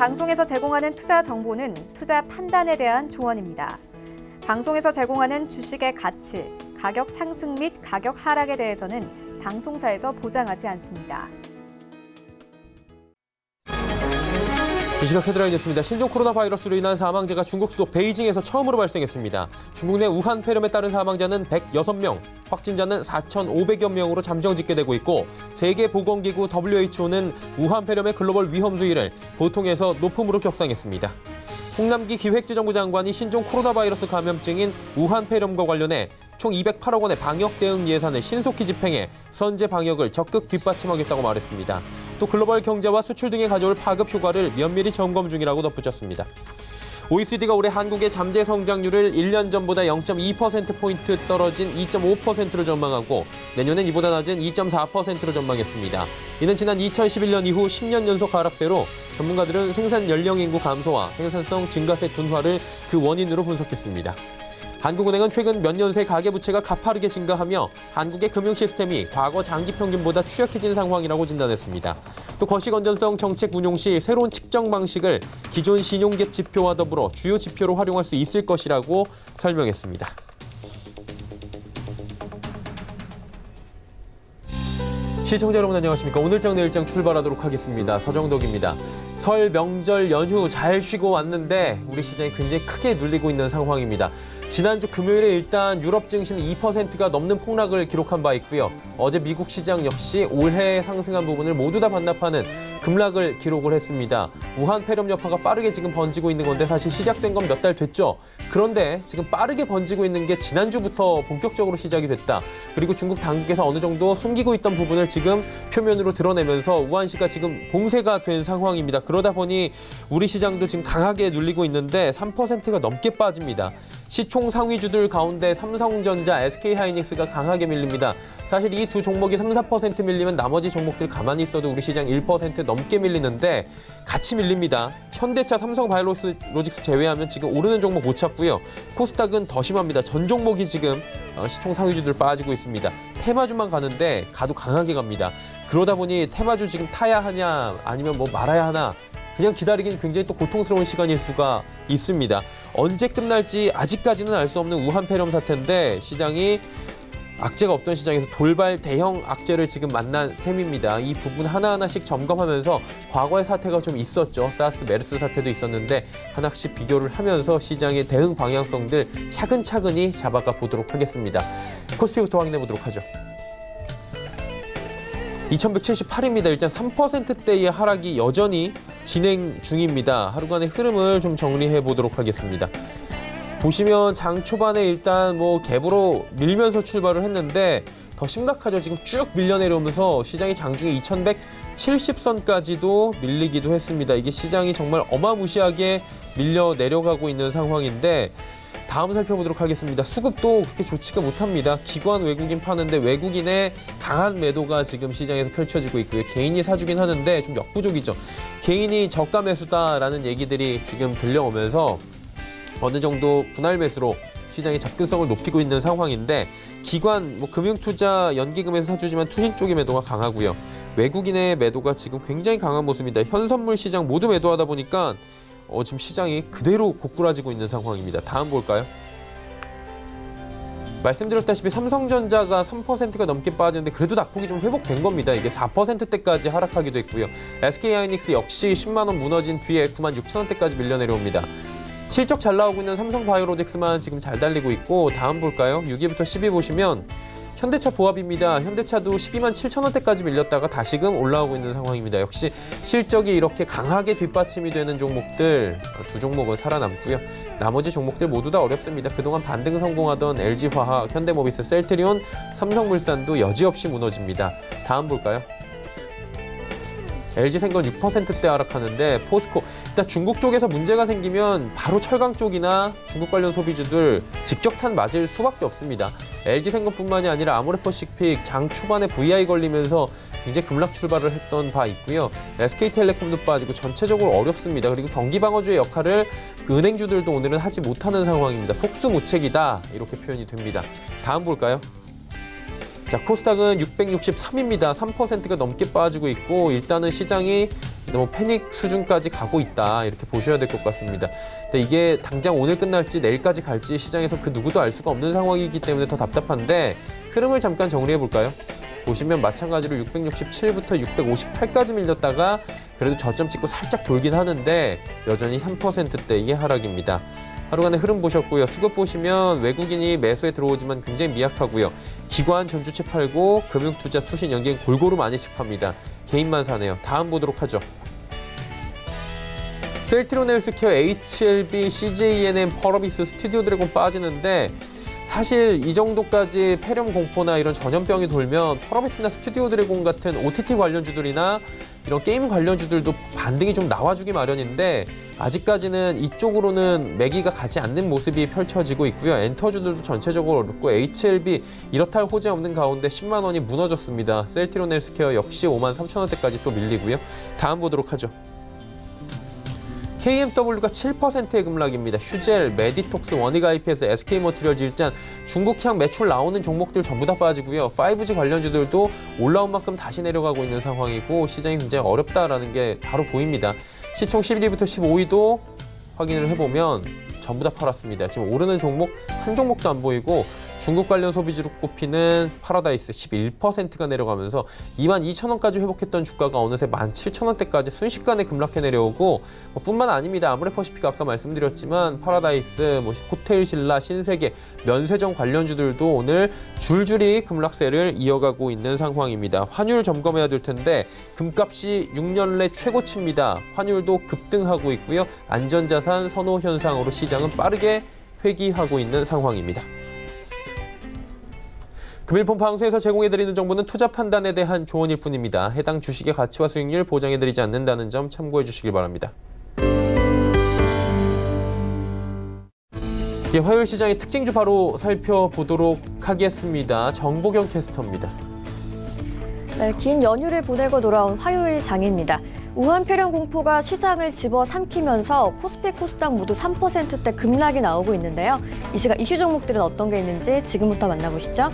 방송에서 제공하는 투자 정보는 투자 판단에 대한 조언입니다. 방송에서 제공하는 주식의 가치, 가격 상승 및 가격 하락에 대해서는 방송사에서 보장하지 않습니다. 이 시각 헤드라인 뉴스입니다. 신종 코로나 바이러스로 인한 사망자가 중국 수도 베이징에서 처음으로 발생했습니다. 중국 내 우한 폐렴에 따른 사망자는 106명, 확진자는 4,500여 명으로 잠정 집계되고 있고 세계보건기구 WHO는 우한 폐렴의 글로벌 위험 수위를 보통에서 높음으로 격상했습니다. 홍남기 기획재정부 장관이 신종 코로나 바이러스 감염증인 우한 폐렴과 관련해 총 208억 원의 방역 대응 예산을 신속히 집행해 선제 방역을 적극 뒷받침하겠다고 말했습니다. 또 글로벌 경제와 수출 등에 가져올 파급 효과를 면밀히 점검 중이라고 덧붙였습니다. OECD가 올해 한국의 잠재 성장률을 1년 전보다 0.2%포인트 떨어진 2.5%로 전망하고 내년엔 이보다 낮은 2.4%로 전망했습니다. 이는 지난 2011년 이후 10년 연속 하락세로 전문가들은 생산 연령 인구 감소와 생산성 증가세 둔화를 그 원인으로 분석했습니다. 한국은행은 최근 몇 년 새 가계부채가 가파르게 증가하며 한국의 금융 시스템이 과거 장기 평균보다 취약해진 상황이라고 진단했습니다. 또 거시 건전성 정책 운용 시 새로운 측정 방식을 기존 신용갭 지표와 더불어 주요 지표로 활용할 수 있을 것이라고 설명했습니다. 시청자 여러분 안녕하십니까? 오늘장 내일장 출발하도록 하겠습니다. 서정덕입니다. 설 명절 연휴 잘 쉬고 왔는데 우리 시장이 굉장히 크게 눌리고 있는 상황입니다. 지난주 금요일에 일단 유럽 증시는 2%가 넘는 폭락을 기록한 바 있고요. 어제 미국 시장 역시 올해 상승한 부분을 모두 다 반납하는 급락을 기록을 했습니다. 우한 폐렴 여파가 빠르게 지금 번지고 있는 건데 사실 시작된 건 몇 달 됐죠. 그런데 지금 빠르게 번지고 있는 게 지난주부터 본격적으로 시작이 됐다. 그리고 중국 당국에서 어느 정도 숨기고 있던 부분을 지금 표면으로 드러내면서 우한시가 지금 봉쇄가 된 상황입니다. 그러다 보니 우리 시장도 지금 강하게 눌리고 있는데 3%가 넘게 빠집니다. 시총 상위주들 가운데 삼성전자, SK하이닉스가 강하게 밀립니다. 사실 이 두 종목이 3, 4% 밀리면 나머지 종목들 가만히 있어도 우리 시장 1% 넘게 밀리는데 같이 밀립니다. 현대차, 삼성바이오로직스 제외하면 지금 오르는 종목 못 찾고요. 코스닥은 더 심합니다. 전 종목이 지금 시총 상위주들 빠지고 있습니다. 테마주만 가는데 가도 강하게 갑니다. 그러다 보니 테마주 지금 타야 하냐 아니면 뭐 말아야 하나 그냥 기다리긴 굉장히 또 고통스러운 시간일 수가 있습니다. 언제 끝날지 아직까지는 알 수 없는 우한 폐렴 사태인데 시장이 악재가 없던 시장에서 돌발 대형 악재를 지금 만난 셈입니다. 이 부분 하나하나씩 점검하면서 과거의 사태가 좀 있었죠. 사스, 메르스 사태도 있었는데 하나씩 비교를 하면서 시장의 대응 방향성들 차근차근히 잡아가 보도록 하겠습니다. 코스피부터 확인해 보도록 하죠. 2178입니다. 일단 3%대의 하락이 여전히 진행 중입니다. 하루간의 흐름을 좀 정리해 보도록 하겠습니다. 보시면 장 초반에 일단 갭으로 밀면서 출발을 했는데 더 심각하죠. 지금 쭉 밀려 내려오면서 시장이 장중에 2170선까지도 밀리기도 했습니다. 이게 시장이 정말 어마무시하게 밀려 내려가고 있는 상황인데 다음 살펴보도록 하겠습니다. 수급도 그렇게 좋지가 못합니다. 기관 외국인 파는데 외국인의 강한 매도가 지금 시장에서 펼쳐지고 있고요. 개인이 사주긴 하는데 좀 역부족이죠. 개인이 저가 매수다라는 얘기들이 지금 들려오면서 어느 정도 분할 매수로 시장의 접근성을 높이고 있는 상황인데 기관, 금융투자, 연기금에서 사주지만 투신 쪽의 매도가 강하고요. 외국인의 매도가 지금 굉장히 강한 모습입니다. 현선물 시장 모두 매도하다 보니까 지금 시장이 그대로 고꾸라지고 있는 상황입니다. 다음 볼까요? 말씀드렸다시피 삼성전자가 3%가 넘게 빠지는데 그래도 낙폭이 좀 회복된 겁니다. 이게 4%대까지 하락하기도 했고요. SK하이닉스 역시 10만 원 무너진 뒤에 96,000원대까지 밀려 내려옵니다. 실적 잘 나오고 있는 삼성바이오로직스만 지금 잘 달리고 있고 다음 볼까요? 6위부터 10위 보시면 현대차 보합입니다. 현대차도 12만 7천원대까지 밀렸다가 다시금 올라오고 있는 상황입니다. 역시 실적이 이렇게 강하게 뒷받침이 되는 종목들 두 종목은 살아남고요. 나머지 종목들 모두 다 어렵습니다. 그동안 반등 성공하던 LG화학, 현대모비스, 셀트리온, 삼성물산도 여지없이 무너집니다. 다음 볼까요? LG생건 6%대 하락하는데 포스코 일단 중국 쪽에서 문제가 생기면 바로 철강 쪽이나 중국 관련 소비주들 직격탄 맞을 수밖에 없습니다. LG생건뿐만이 아니라 아모레퍼시픽 장 초반에 VI 걸리면서 굉장히 급락 출발을 했던 바 있고요. SK텔레콤도 빠지고 전체적으로 어렵습니다. 그리고 경기방어주의 역할을 그 은행주들도 오늘은 하지 못하는 상황입니다. 속수무책이다 이렇게 표현이 됩니다. 다음 볼까요? 자, 코스닥은 663입니다. 3%가 넘게 빠지고 있고 일단은 시장이 근데 뭐 패닉 수준까지 가고 있다 이렇게 보셔야 될 것 같습니다. 근데 이게 당장 오늘 끝날지 내일까지 갈지 시장에서 그 누구도 알 수가 없는 상황이기 때문에 더 답답한데 흐름을 잠깐 정리해 볼까요? 보시면 마찬가지로 667부터 658까지 밀렸다가 그래도 저점 찍고 살짝 돌긴 하는데 여전히 3%대의 하락입니다. 하루간의 흐름 보셨고요. 수급 보시면 외국인이 매수에 들어오지만 굉장히 미약하고요. 기관 전주채 팔고 금융투자 투신 연기는 골고루 많이씩 팝니다. 개인만 사네요. 다음 보도록 하죠. 셀트리온 헬스케어, HLB, CJENM, 펄어비스, 스튜디오 드래곤 빠지는데 사실 이 정도까지 폐렴 공포나 이런 전염병이 돌면 펄어비스나 스튜디오 드래곤 같은 OTT 관련주들이나 이런 게임 관련주들도 반등이 좀 나와주기 마련인데 아직까지는 이쪽으로는 매기가 가지 않는 모습이 펼쳐지고 있고요. 엔터주들도 전체적으로 어렵고 HLB 이렇다 할 호재 없는 가운데 10만 원이 무너졌습니다. 셀트리온 헬스케어 역시 5만 3천 원대까지 또 밀리고요. 다음 보도록 하죠. KMW가 7%의 급락입니다. 휴젤, 메디톡스, 원익IPS, SK머티리얼즈 일단 중국향 매출 나오는 종목들 전부 다 빠지고요. 5G 관련주들도 올라온 만큼 다시 내려가고 있는 상황이고 시장이 굉장히 어렵다라는 게 바로 보입니다. 시총 11위부터 15위도 확인을 해보면 전부 다 팔았습니다. 지금 오르는 종목 한 종목도 안 보이고 중국 관련 소비주로 꼽히는 파라다이스 11%가 내려가면서 22,000원까지 회복했던 주가가 어느새 17,000원대까지 순식간에 급락해 내려오고 뿐만 아닙니다. 아모레퍼시픽 아까 말씀드렸지만 파라다이스, 호텔신라, 신세계, 면세점 관련주들도 오늘 줄줄이 급락세를 이어가고 있는 상황입니다. 환율 점검해야 될 텐데 금값이 6년 내 최고치입니다. 환율도 급등하고 있고요. 안전자산 선호 현상으로 시장은 빠르게 회귀하고 있는 상황입니다. 금일폰 방송에서 제공해드리는 정보는 투자 판단에 대한 조언일 뿐입니다. 해당 주식의 가치와 수익률 보장해드리지 않는다는 점 참고해 주시길 바랍니다. 화요일 시장의 특징주 바로 살펴보도록 하겠습니다. 정보경 캐스터입니다. 네, 긴 연휴를 보내고 돌아온 화요일 장입니다. 우한 폐렴 공포가 시장을 집어삼키면서 코스피, 코스닥 모두 3%대 급락이 나오고 있는데요. 이 시각 이슈 종목들은 어떤 게 있는지 지금부터 만나보시죠.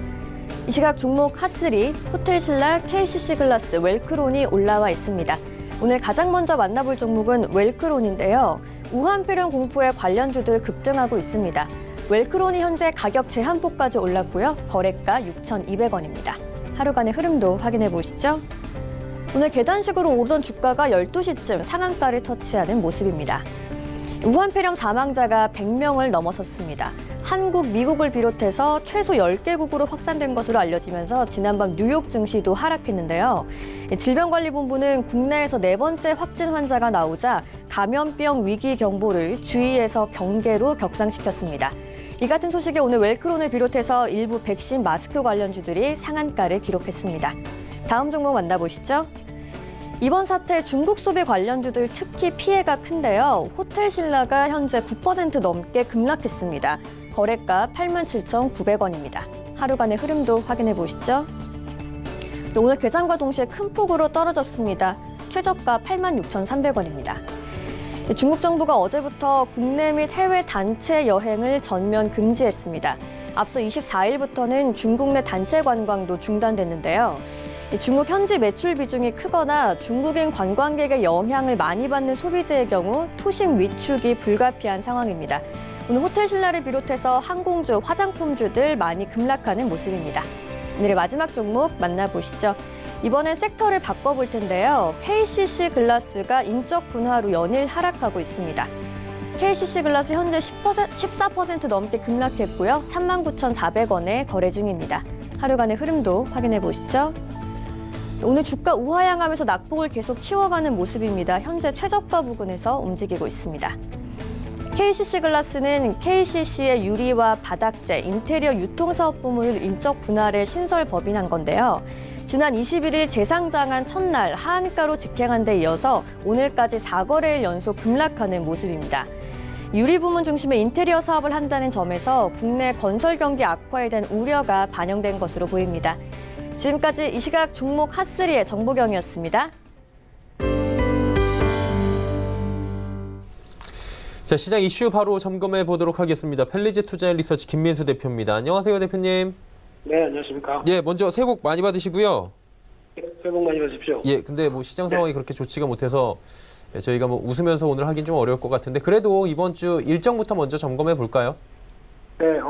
이 시각 종목 핫3, 호텔신라, KCC글라스, 웰크론이 올라와 있습니다. 오늘 가장 먼저 만나볼 종목은 웰크론인데요. 우한 폐렴 공포에 관련주들 급등하고 있습니다. 웰크론이 현재 가격 제한폭까지 올랐고요. 거래가 6,200원입니다. 하루간의 흐름도 확인해 보시죠. 오늘 계단식으로 오르던 주가가 12시쯤 상한가를 터치하는 모습입니다. 우한 폐렴 사망자가 100명을 넘어섰습니다. 한국, 미국을 비롯해서 최소 10개국으로 확산된 것으로 알려지면서 지난밤 뉴욕 증시도 하락했는데요. 질병관리본부는 국내에서 4번째 확진 환자가 나오자 감염병 위기 경보를 주의에서 경계로 격상시켰습니다. 이 같은 소식에 오늘 웰크론을 비롯해서 일부 백신 마스크 관련주들이 상한가를 기록했습니다. 다음 종목 만나보시죠. 이번 사태 중국 소비 관련주들 특히 피해가 큰데요. 호텔신라가 현재 9% 넘게 급락했습니다. 거래가 87,900원입니다. 하루간의 흐름도 확인해 보시죠. 오늘 개장과 동시에 큰 폭으로 떨어졌습니다. 최저가 86,300원입니다. 중국 정부가 어제부터 국내 및 해외 단체 여행을 전면 금지했습니다. 앞서 24일부터는 중국 내 단체 관광도 중단됐는데요. 중국 현지 매출 비중이 크거나 중국인 관광객의 영향을 많이 받는 소비재의 경우 투심 위축이 불가피한 상황입니다. 오늘 호텔신라를 비롯해서 항공주, 화장품주들 많이 급락하는 모습입니다. 오늘의 마지막 종목 만나보시죠. 이번엔 섹터를 바꿔볼 텐데요. KCC글라스가 인적 분화로 연일 하락하고 있습니다. KCC글라스 현재 14% 넘게 급락했고요. 39,400원에 거래 중입니다. 하루간의 흐름도 확인해 보시죠. 오늘 주가 우하향하면서 낙폭을 계속 키워가는 모습입니다. 현재 최저가 부근에서 움직이고 있습니다. KCC글라스는 KCC의 유리와 바닥재, 인테리어 유통사업 부문을 인적 분할에 신설 법인한 건데요. 지난 21일 재상장한 첫날 하한가로 직행한 데 이어서 오늘까지 4거래일 연속 급락하는 모습입니다. 유리 부문 중심의 인테리어 사업을 한다는 점에서 국내 건설 경기 악화에 대한 우려가 반영된 것으로 보입니다. 지금까지 이 시각 종목 핫3의 정보경이었습니다. 자, 시장 이슈 바로 점검해 보도록 하겠습니다. 펠리즈 투자 리서치 김민수 대표입니다. 안녕하세요, 대표님. 네, 안녕하십니까. 예, 먼저 새해 복 많이 받으시고요. 새해 복 많이 받으십시오. 예, 근데 뭐 시장 상황이 그렇게 좋지가 못해서 저희가 뭐 웃으면서 오늘 하긴 좀 어려울 것 같은데 그래도 이번 주 일정부터 먼저 점검해 볼까요? 네,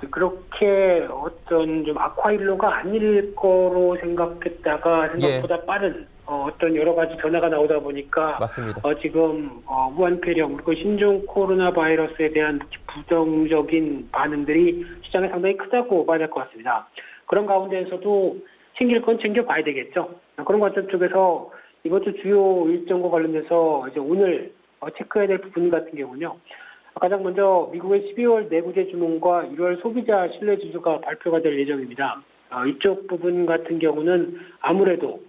그렇게 어떤 좀 악화일로가 아닐 거로 생각했다가 생각보다 빠른 어떤 여러 가지 변화가 나오다 보니까 맞습니다. 지금 무한폐렴 그리고 신종 코로나 바이러스에 대한 부정적인 반응들이 시장에 상당히 크다고 봐야 될 것 같습니다. 그런 가운데에서도 챙길 건 챙겨봐야 되겠죠. 그런 관점 쪽에서 이번 주 주요 일정과 관련해서 이제 오늘 체크해야 될 부분 같은 경우는요. 가장 먼저 미국의 12월 내구재 주문과 1월 소비자 신뢰 지수가 발표가 될 예정입니다. 이쪽 부분 같은 경우는 아무래도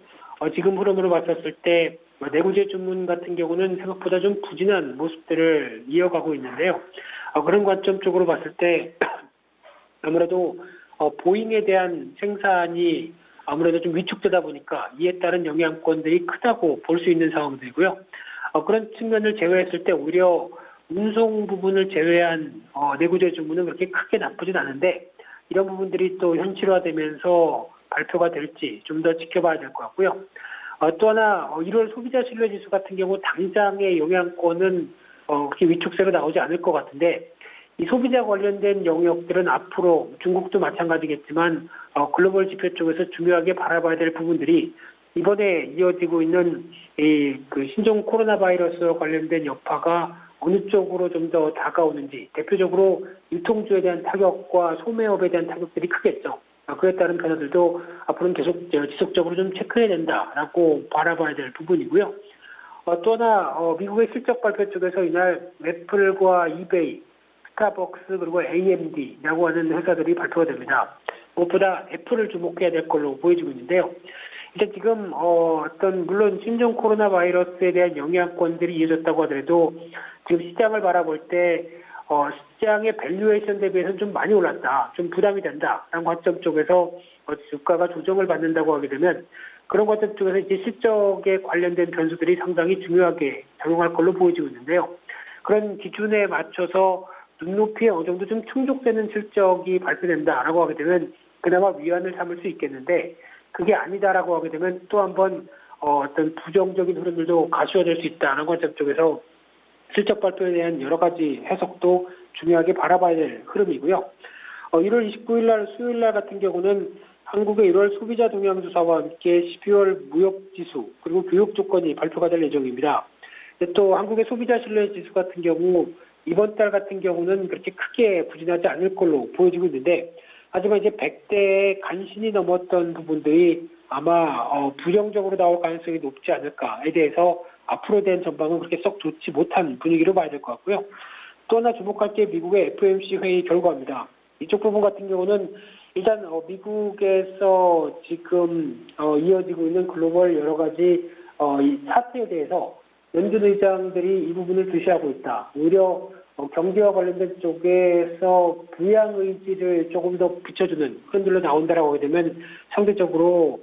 지금 흐름으로 봤었을 때 내구재 주문 같은 경우는 생각보다 좀 부진한 모습들을 이어가고 있는데요. 그런 관점 쪽으로 봤을 때 아무래도 보잉에 대한 생산이 아무래도 좀 위축되다 보니까 이에 따른 영향권들이 크다고 볼 수 있는 상황들이고요. 그런 측면을 제외했을 때 오히려 운송 부분을 제외한 내구재 주문은 그렇게 크게 나쁘진 않은데 이런 부분들이 또 현실화되면서 발표가 될지 좀 더 지켜봐야 될 것 같고요. 또 하나 1월 소비자 신뢰 지수 같은 경우 당장의 영향권은 그렇게 위축세로 나오지 않을 것 같은데 이 소비자 관련된 영역들은 앞으로 중국도 마찬가지겠지만 글로벌 지표 쪽에서 중요하게 바라봐야 될 부분들이 이번에 이어지고 있는 그 신종 코로나 바이러스와 관련된 여파가 어느 쪽으로 좀 더 다가오는지 대표적으로 유통주에 대한 타격과 소매업에 대한 타격들이 크겠죠. 그에 따른 변화들도 앞으로는 계속 지속적으로 좀 체크해야 된다라고 바라봐야 될 부분이고요. 또 하나 미국의 실적 발표 쪽에서 이날 애플과 이베이, 스타벅스 그리고 AMD라고 하는 회사들이 발표가 됩니다. 무엇보다 애플을 주목해야 될 걸로 보여지고 있는데요. 일단 지금 어떤 물론 신종 코로나 바이러스에 대한 영향권들이 이어졌다고 하더라도 지금 시장을 바라볼 때 시장의 밸류에이션 대비해서는 좀 많이 올랐다, 좀 부담이 된다라는 관점 쪽에서 주가가 조정을 받는다고 하게 되면 그런 관점 쪽에서 이제 실적에 관련된 변수들이 상당히 중요하게 작용할 걸로 보여지고 있는데요. 그런 기준에 맞춰서 눈높이에 어느 정도 좀 충족되는 실적이 발표된다라고 하게 되면 그나마 위안을 삼을 수 있겠는데 그게 아니다라고 하게 되면 또 한번 어떤 부정적인 흐름들도 가시화될 수 있다는 관점 쪽에서 실적 발표에 대한 여러 가지 해석도 중요하게 바라봐야 될 흐름이고요. 1월 29일 날 수요일 날 같은 경우는 한국의 1월 소비자 동향조사와 함께 12월 무역지수 그리고 교육 조건이 발표가 될 예정입니다. 또 한국의 소비자 신뢰 지수 같은 경우 이번 달 같은 경우는 그렇게 크게 부진하지 않을 걸로 보여지고 있는데 하지만 이제 100대에 간신히 넘었던 부분들이 아마 부정적으로 나올 가능성이 높지 않을까에 대해서 앞으로 대한 전망은 그렇게 썩 좋지 못한 분위기로 봐야 될 것 같고요. 또 하나 주목할 게 미국의 FOMC 회의 결과입니다. 이쪽 부분 같은 경우는 일단 미국에서 지금 이어지고 있는 글로벌 여러 가지 이 사태에 대해서 연준 의장들이 이 부분을 주시하고 있다. 오히려 경제와 관련된 쪽에서 부양 의지를 조금 더 비춰주는 흐름들로 나온다라고 하게 되면 상대적으로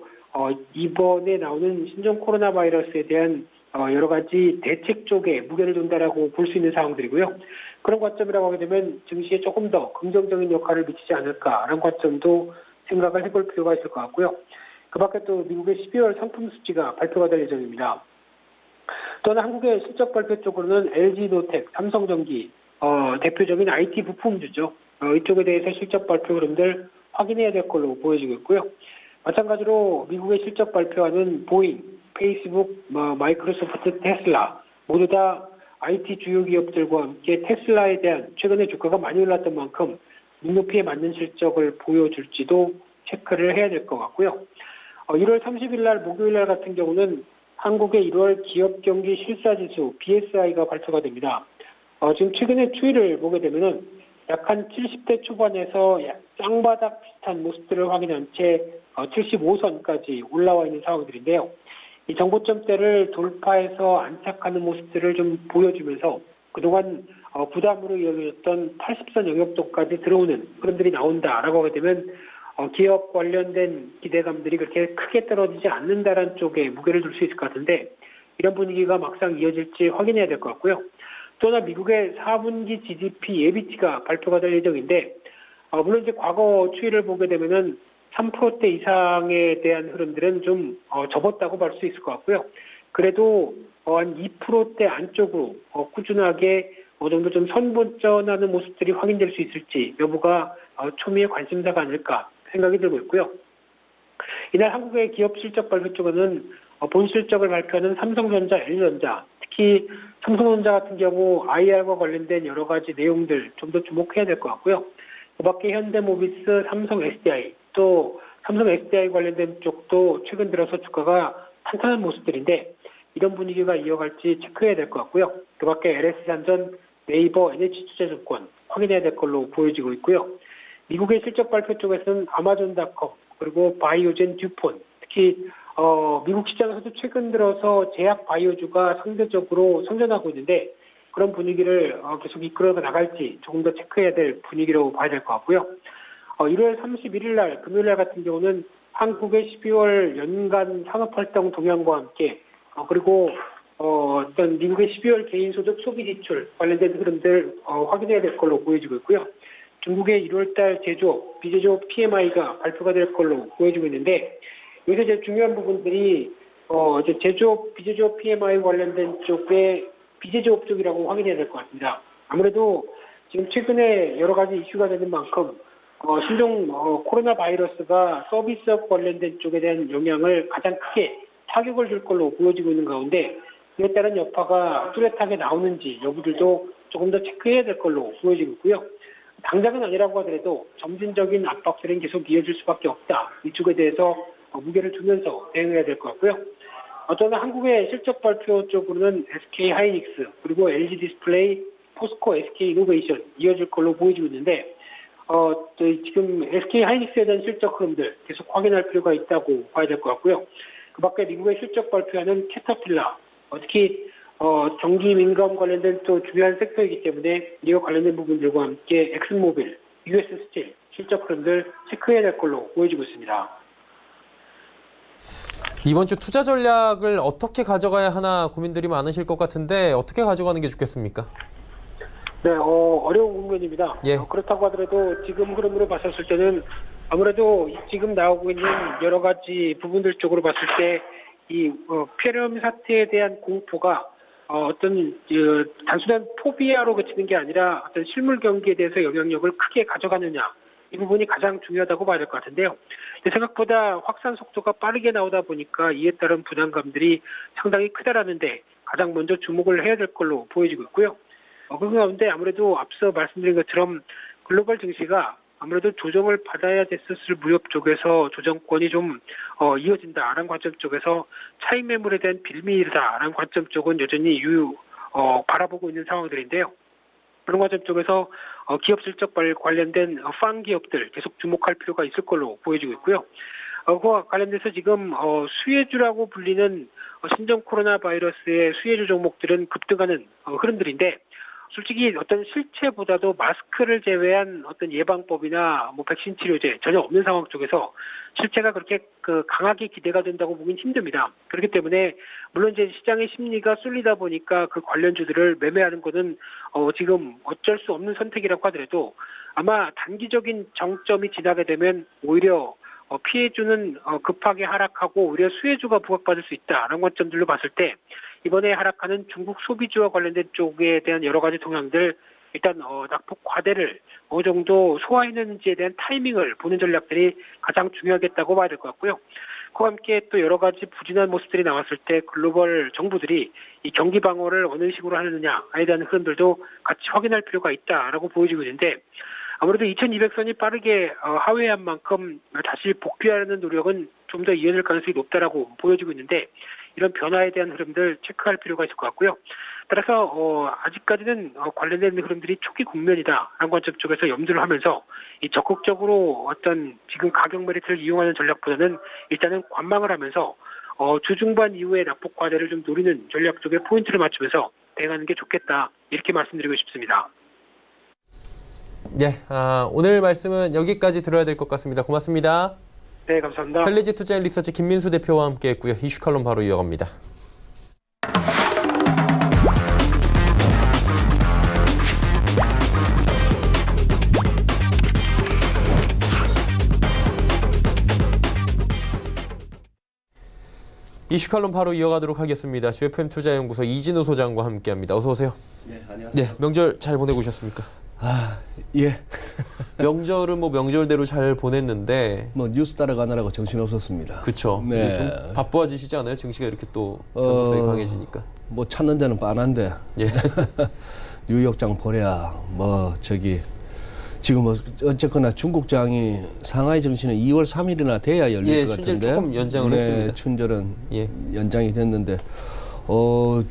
이번에 나오는 신종 코로나 바이러스에 대한 여러 가지 대책 쪽에 무게를 둔다라고 볼 수 있는 상황들이고요. 그런 관점이라고 하게 되면 증시에 조금 더 긍정적인 역할을 미치지 않을까라는 관점도 생각을 해볼 필요가 있을 것 같고요. 그 밖에 또 미국의 12월 상품 수치가 발표가 될 예정입니다. 또는 한국의 실적 발표 쪽으로는 LG노텍, 삼성전기, 대표적인 IT 부품주죠. 이쪽에 대해서 실적 발표 흐름들 확인해야 될 걸로 보여지고 있고요. 마찬가지로 미국의 실적 발표하는 보잉, 페이스북, 마이크로소프트, 테슬라 모두 다 IT 주요 기업들과 함께 테슬라에 대한 최근에 주가가 많이 올랐던 만큼 눈높이에 맞는 실적을 보여줄지도 체크를 해야 될 것 같고요. 1월 30일 날 목요일 날 같은 경우는 한국의 1월 기업 경기 실사지수 BSI가 발표가 됩니다. 지금 최근에 추이를 보게 되면은 약 한 70대 초반에서 쌍바닥 비슷한 모습들을 확인한 채 75선까지 올라와 있는 상황들인데요. 이 정고점대를 돌파해서 안착하는 모습들을 좀 보여주면서 그동안 부담으로 이어졌던 80선 영역도까지 들어오는 흐름들이 나온다라고 하게 되면 기업 관련된 기대감들이 그렇게 크게 떨어지지 않는다라는 쪽에 무게를 둘 수 있을 것 같은데 이런 분위기가 막상 이어질지 확인해야 될 것 같고요. 또 하나 미국의 4분기 GDP 예비치가 발표가 될 예정인데 물론 이제 과거 추이를 보게 되면은 3% 이상에 대한 흐름들은 좀 접었다고 볼 수 있을 것 같고요. 그래도 한 2% 안쪽으로 꾸준하게 어느 정도 좀 선본전하는 모습들이 확인될 수 있을지 여부가 초미의 관심사가 아닐까 생각이 들고 있고요. 이날 한국의 기업 실적 발표 쪽에는 본 실적을 발표하는 삼성전자, LG전자, 특히 삼성전자 같은 경우 IR과 관련된 여러 가지 내용들 좀 더 주목해야 될 것 같고요. 그 밖에 현대모비스, 삼성 SDI, 또 삼성 SDI 관련된 쪽도 최근 들어서 주가가 탄탄한 모습들인데 이런 분위기가 이어갈지 체크해야 될 것 같고요. 그 밖에 LS산전, 네이버, NH투자증권 확인해야 될 걸로 보여지고 있고요. 미국의 실적 발표 쪽에서는 아마존닷컴, 그리고 바이오젠, 듀폰, 특히 미국 시장에서도 최근 들어서 제약 바이오주가 상대적으로 선전하고 있는데 그런 분위기를 계속 이끌어 나갈지 조금 더 체크해야 될 분위기로 봐야 될 것 같고요. 1월 31일 날 금요일 날 같은 경우는 한국의 12월 연간 산업활동 동향과 함께 그리고 어떤 미국의 12월 개인소득 소비 지출 관련된 흐름들 확인해야 될 걸로 보여지고 있고요. 중국의 1월달 제조업, 비제조업 PMI가 발표가 될 걸로 보여지고 있는데 여기서 이제 중요한 부분들이 이제 제조업, 비제조업 PMI 관련된 쪽에 비제조업 쪽이라고 확인해야 될 것 같습니다. 아무래도 지금 최근에 여러 가지 이슈가 되는 만큼 신종 코로나 바이러스가 서비스업 관련된 쪽에 대한 영향을 가장 크게 타격을 줄 걸로 보여지고 있는 가운데 그에 따른 여파가 뚜렷하게 나오는지 여부들도 조금 더 체크해야 될 걸로 보여지고 있고요. 당장은 아니라고 하더라도 점진적인 압박들은 계속 이어질 수밖에 없다. 이쪽에 대해서 무게를 두면서 대응해야 될 것 같고요. 저는 한국의 실적 발표 쪽으로는 SK 하이닉스 그리고 LG 디스플레이, 포스코, SK 이노베이션 이어질 걸로 보여지고 있는데 지금 SK 하이닉스에 대한 실적 흐름들 계속 확인할 필요가 있다고 봐야 될 것 같고요. 그 밖에 미국의 실적 발표하는 캐터필라, 특히 전기 민감 관련된 또 중요한 섹터이기 때문에 이와 관련된 부분들과 함께 엑슨모빌, US 스틸 실적 흐름들 체크해야 될 걸로 보여지고 있습니다. 이번 주 투자 전략을 어떻게 가져가야 하나 고민들이 많으실 것 같은데 어떻게 가져가는 게 좋겠습니까? 네, 어려운 국면입니다. 예. 그렇다고 하더라도 지금 흐름으로 봤었을 때는 아무래도 지금 나오고 있는 여러 가지 부분들 쪽으로 봤을 때 이 폐렴 사태에 대한 공포가 어떤 단순한 포비아로 그치는 게 아니라 어떤 실물 경기에 대해서 영향력을 크게 가져가느냐 이 부분이 가장 중요하다고 봐야 될 것 같은데요. 생각보다 확산 속도가 빠르게 나오다 보니까 이에 따른 부담감들이 상당히 크다라는데 가장 먼저 주목을 해야 될 걸로 보여지고 있고요. 그 가운데 아무래도 앞서 말씀드린 것처럼 글로벌 증시가 아무래도 조정을 받아야 됐었을 무역 쪽에서 조정권이 좀 이어진다라는 관점 쪽에서 차익 매물에 대한 빌미이다라는 관점 쪽은 여전히 바라보고 있는 상황들인데요. 그런 관점 쪽에서 기업 실적 관련된 팡 기업들 계속 주목할 필요가 있을 걸로 보여지고 있고요. 그와 관련돼서 지금 수혜주라고 불리는 신종 코로나 바이러스의 수혜주 종목들은 급등하는 흐름들인데 솔직히 어떤 실체보다도 마스크를 제외한 어떤 예방법이나 백신 치료제 전혀 없는 상황 쪽에서 실체가 그렇게 강하게 기대가 된다고 보긴 힘듭니다. 그렇기 때문에 물론 이제 시장의 심리가 쏠리다 보니까 그 관련주들을 매매하는 것은 지금 어쩔 수 없는 선택이라고 하더라도 아마 단기적인 정점이 지나게 되면 오히려 피해주는 급하게 하락하고 오히려 수혜주가 부각받을 수 있다라는 관점들로 봤을 때 이번에 하락하는 중국 소비주와 관련된 쪽에 대한 여러 가지 동향들 일단 낙폭 과대를 어느 정도 소화했는지에 대한 타이밍을 보는 전략들이 가장 중요하겠다고 봐야 될 것 같고요. 그와 함께 또 여러 가지 부진한 모습들이 나왔을 때 글로벌 정부들이 이 경기 방어를 어느 식으로 하느냐에 대한 흐름들도 같이 확인할 필요가 있다라고 보여지고 있는데 아무래도 2200선이 빠르게 하회한 만큼 다시 복귀하려는 노력은 좀 더 이어질 가능성이 높다라고 보여지고 있는데 이런 변화에 대한 흐름들 체크할 필요가 있을 것 같고요. 따라서 아직까지는 관련된 흐름들이 초기 국면이다라는 관점 쪽에서 염두를 하면서 이 적극적으로 어떤 지금 가격 메리트를 이용하는 전략보다는 일단은 관망을 하면서 주중반 이후에 낙폭 과대를 좀 노리는 전략 쪽에 포인트를 맞추면서 대응하는 게 좋겠다 이렇게 말씀드리고 싶습니다. 네, 오늘 말씀은 여기까지 들어야 될 것 같습니다. 고맙습니다. 네, 감사합니다. 펠리지 투자인 리서치 김민수 대표와 함께했고요. 이슈 칼럼 바로 이어갑니다. 이슈칼럼 바로 이어가도록 하겠습니다. GFM 투자연구소 이진우 소장과 함께합니다. 어서 오세요. 네, 안녕하세요. 네, 명절 잘 보내고 오셨습니까? 예. 명절은 뭐 명절대로 잘 보냈는데 뭐 뉴스 따라가느라고 정신 없었습니다. 그쵸. 네. 좀 바빠지시지 않아요? 증시가 이렇게 또 변동성이 강해지니까. 뭐 찾는 데는 뻔한데 예. 뉴욕장 보랴 뭐 저기 지금 뭐 어쨌거나 중국장이 상하이 증시는 2월 3일이나 돼야 열릴 예, 것 춘절 같은데. 조금 연장을 했습니다. 춘절은 예. 연장이 됐는데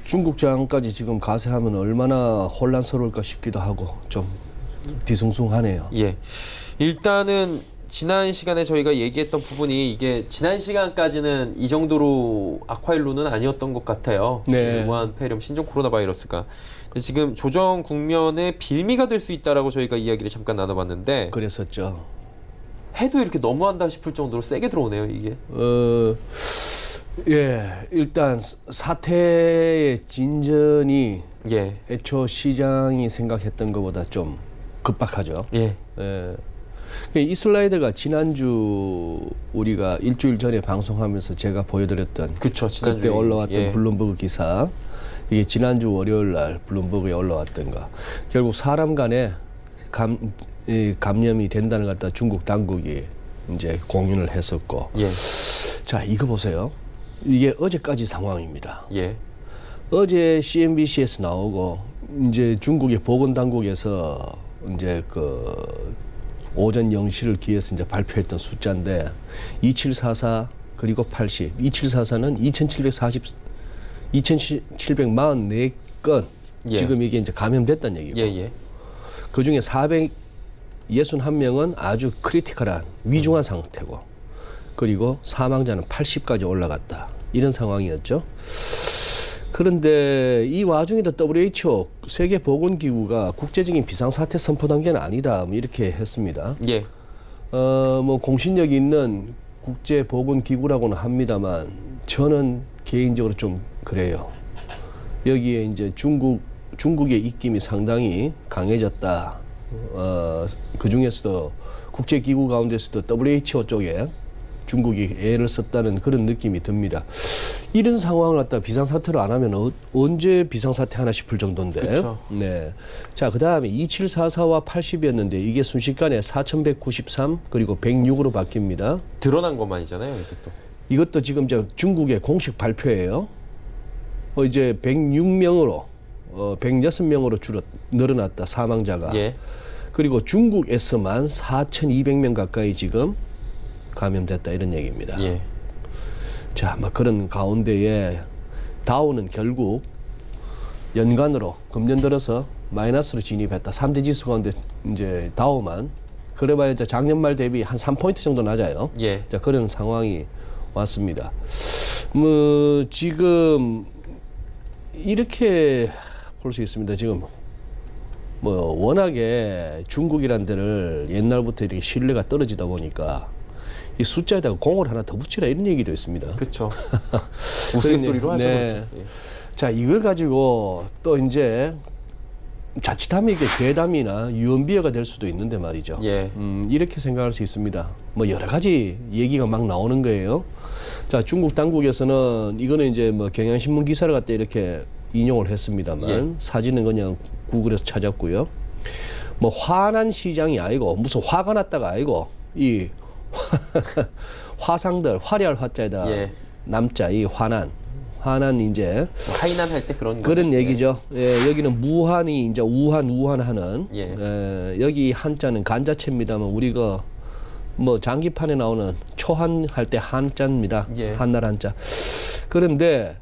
중국장까지 지금 가세하면 얼마나 혼란스러울까 싶기도 하고 좀 뒤숭숭하네요. 예. 일단은 지난 시간에 저희가 얘기했던 부분이 이게 지난 시간까지는 이 정도로 악화일로는 아니었던 것 같아요. 네. 무한 폐렴 신종 코로나 바이러스가 지금 조정 국면의 빌미가 될 수 있다라고 저희가 이야기를 잠깐 나눠봤는데 그랬었죠. 해도 이렇게 너무한다 싶을 정도로 세게 들어오네요, 이게. 예, 일단 사태의 진전이 예. 애초 시장이 생각했던 것보다 좀 급박하죠. 예. 예. 이 슬라이드가 지난주 우리가 일주일 전에 방송하면서 제가 보여드렸던 그쵸, 지난주에. 그때 올라왔던 예. 블룸버그 기사, 이게 지난주 월요일 날 블룸버그에 올라왔던 거. 결국 사람 간에 감염이 된다는 것 같다 중국 당국이 이제 공언을 했었고. 예. 자, 이거 보세요. 이게 어제까지 상황입니다. 예. 어제 CNBC에서 나오고 이제 중국의 보건당국에서 이제 오전 0시를 기해서 이제 발표했던 숫자인데 2744 그리고 80. 2744는 2,744건 예. 지금 이게 이제 감염됐다는 얘기고. 예, 예. 그 중에 461명은 아주 크리티컬한 위중한 상태고, 그리고 사망자는 80까지 올라갔다. 이런 상황이었죠. 그런데 이 와중에도 WHO 세계보건기구가 국제적인 비상사태 선포 단계는 아니다, 뭐 이렇게 했습니다. 예. 뭐 공신력이 있는 국제보건기구라고는 합니다만 저는 개인적으로 좀 그래요. 여기에 이제 중국의 입김이 상당히 강해졌다. 그 중에서도 국제기구 가운데서도 WHO 쪽에 중국이 애를 썼다는 그런 느낌이 듭니다. 이런 상황을 갖다 비상사태로 안 하면 언제 비상사태 하나 싶을 정도인데. 그쵸. 네. 자, 그 다음에 2744와 80이었는데 이게 순식간에 4193 그리고 106으로 바뀝니다. 드러난 것만이잖아요, 이게 또. 이것도 지금 중국의 공식 발표예요. 이제 106명으로 106명으로 늘어났다, 사망자가. 예. 그리고 중국에서만 4,200명 가까이 지금 감염됐다, 이런 얘기입니다. 예. 자, 뭐 그런 가운데에 다우는 결국 연간으로 금년 들어서 마이너스로 진입했다. 3대 지수 가운데 이제 다우만 그래봐야 이제 작년 말 대비 한 3포인트 정도 낮아요. 예. 자, 그런 상황이 왔습니다. 뭐 지금 이렇게 볼 수 있습니다. 지금 뭐 워낙에 중국이란 데를 옛날부터 이렇게 신뢰가 떨어지다 보니까 이 숫자에다가 공을 하나 더 붙이라, 이런 얘기도 있습니다. 그렇죠. 우스갯소리로 하죠. 네. 그렇죠. 예. 자, 이걸 가지고 또 이제 자칫하면 이게 괴담이나 유언비어가 될 수도 있는데 말이죠. 예. 이렇게 생각할 수 있습니다. 뭐 여러 가지 얘기가 막 나오는 거예요. 자, 중국 당국에서는 이거는 이제 뭐 경향신문 기사를 갖다 이렇게 인용을 했습니다만, 예. 사진은 그냥 구글에서 찾았고요. 뭐 화난 시장이 아니고 무슨 화가 났다가 아니고 이 화상들, 화려할 화자에다 예. 남자, 이 화난 이제 하이난 할 때 그런 그런 거죠. 얘기죠. 예, 여기는 무한이 이제 우한하는. 예. 여기 한자는 간자체입니다만 우리가 뭐 장기판에 나오는 초한 할 때 한자입니다. 예. 한날 한자. 그런데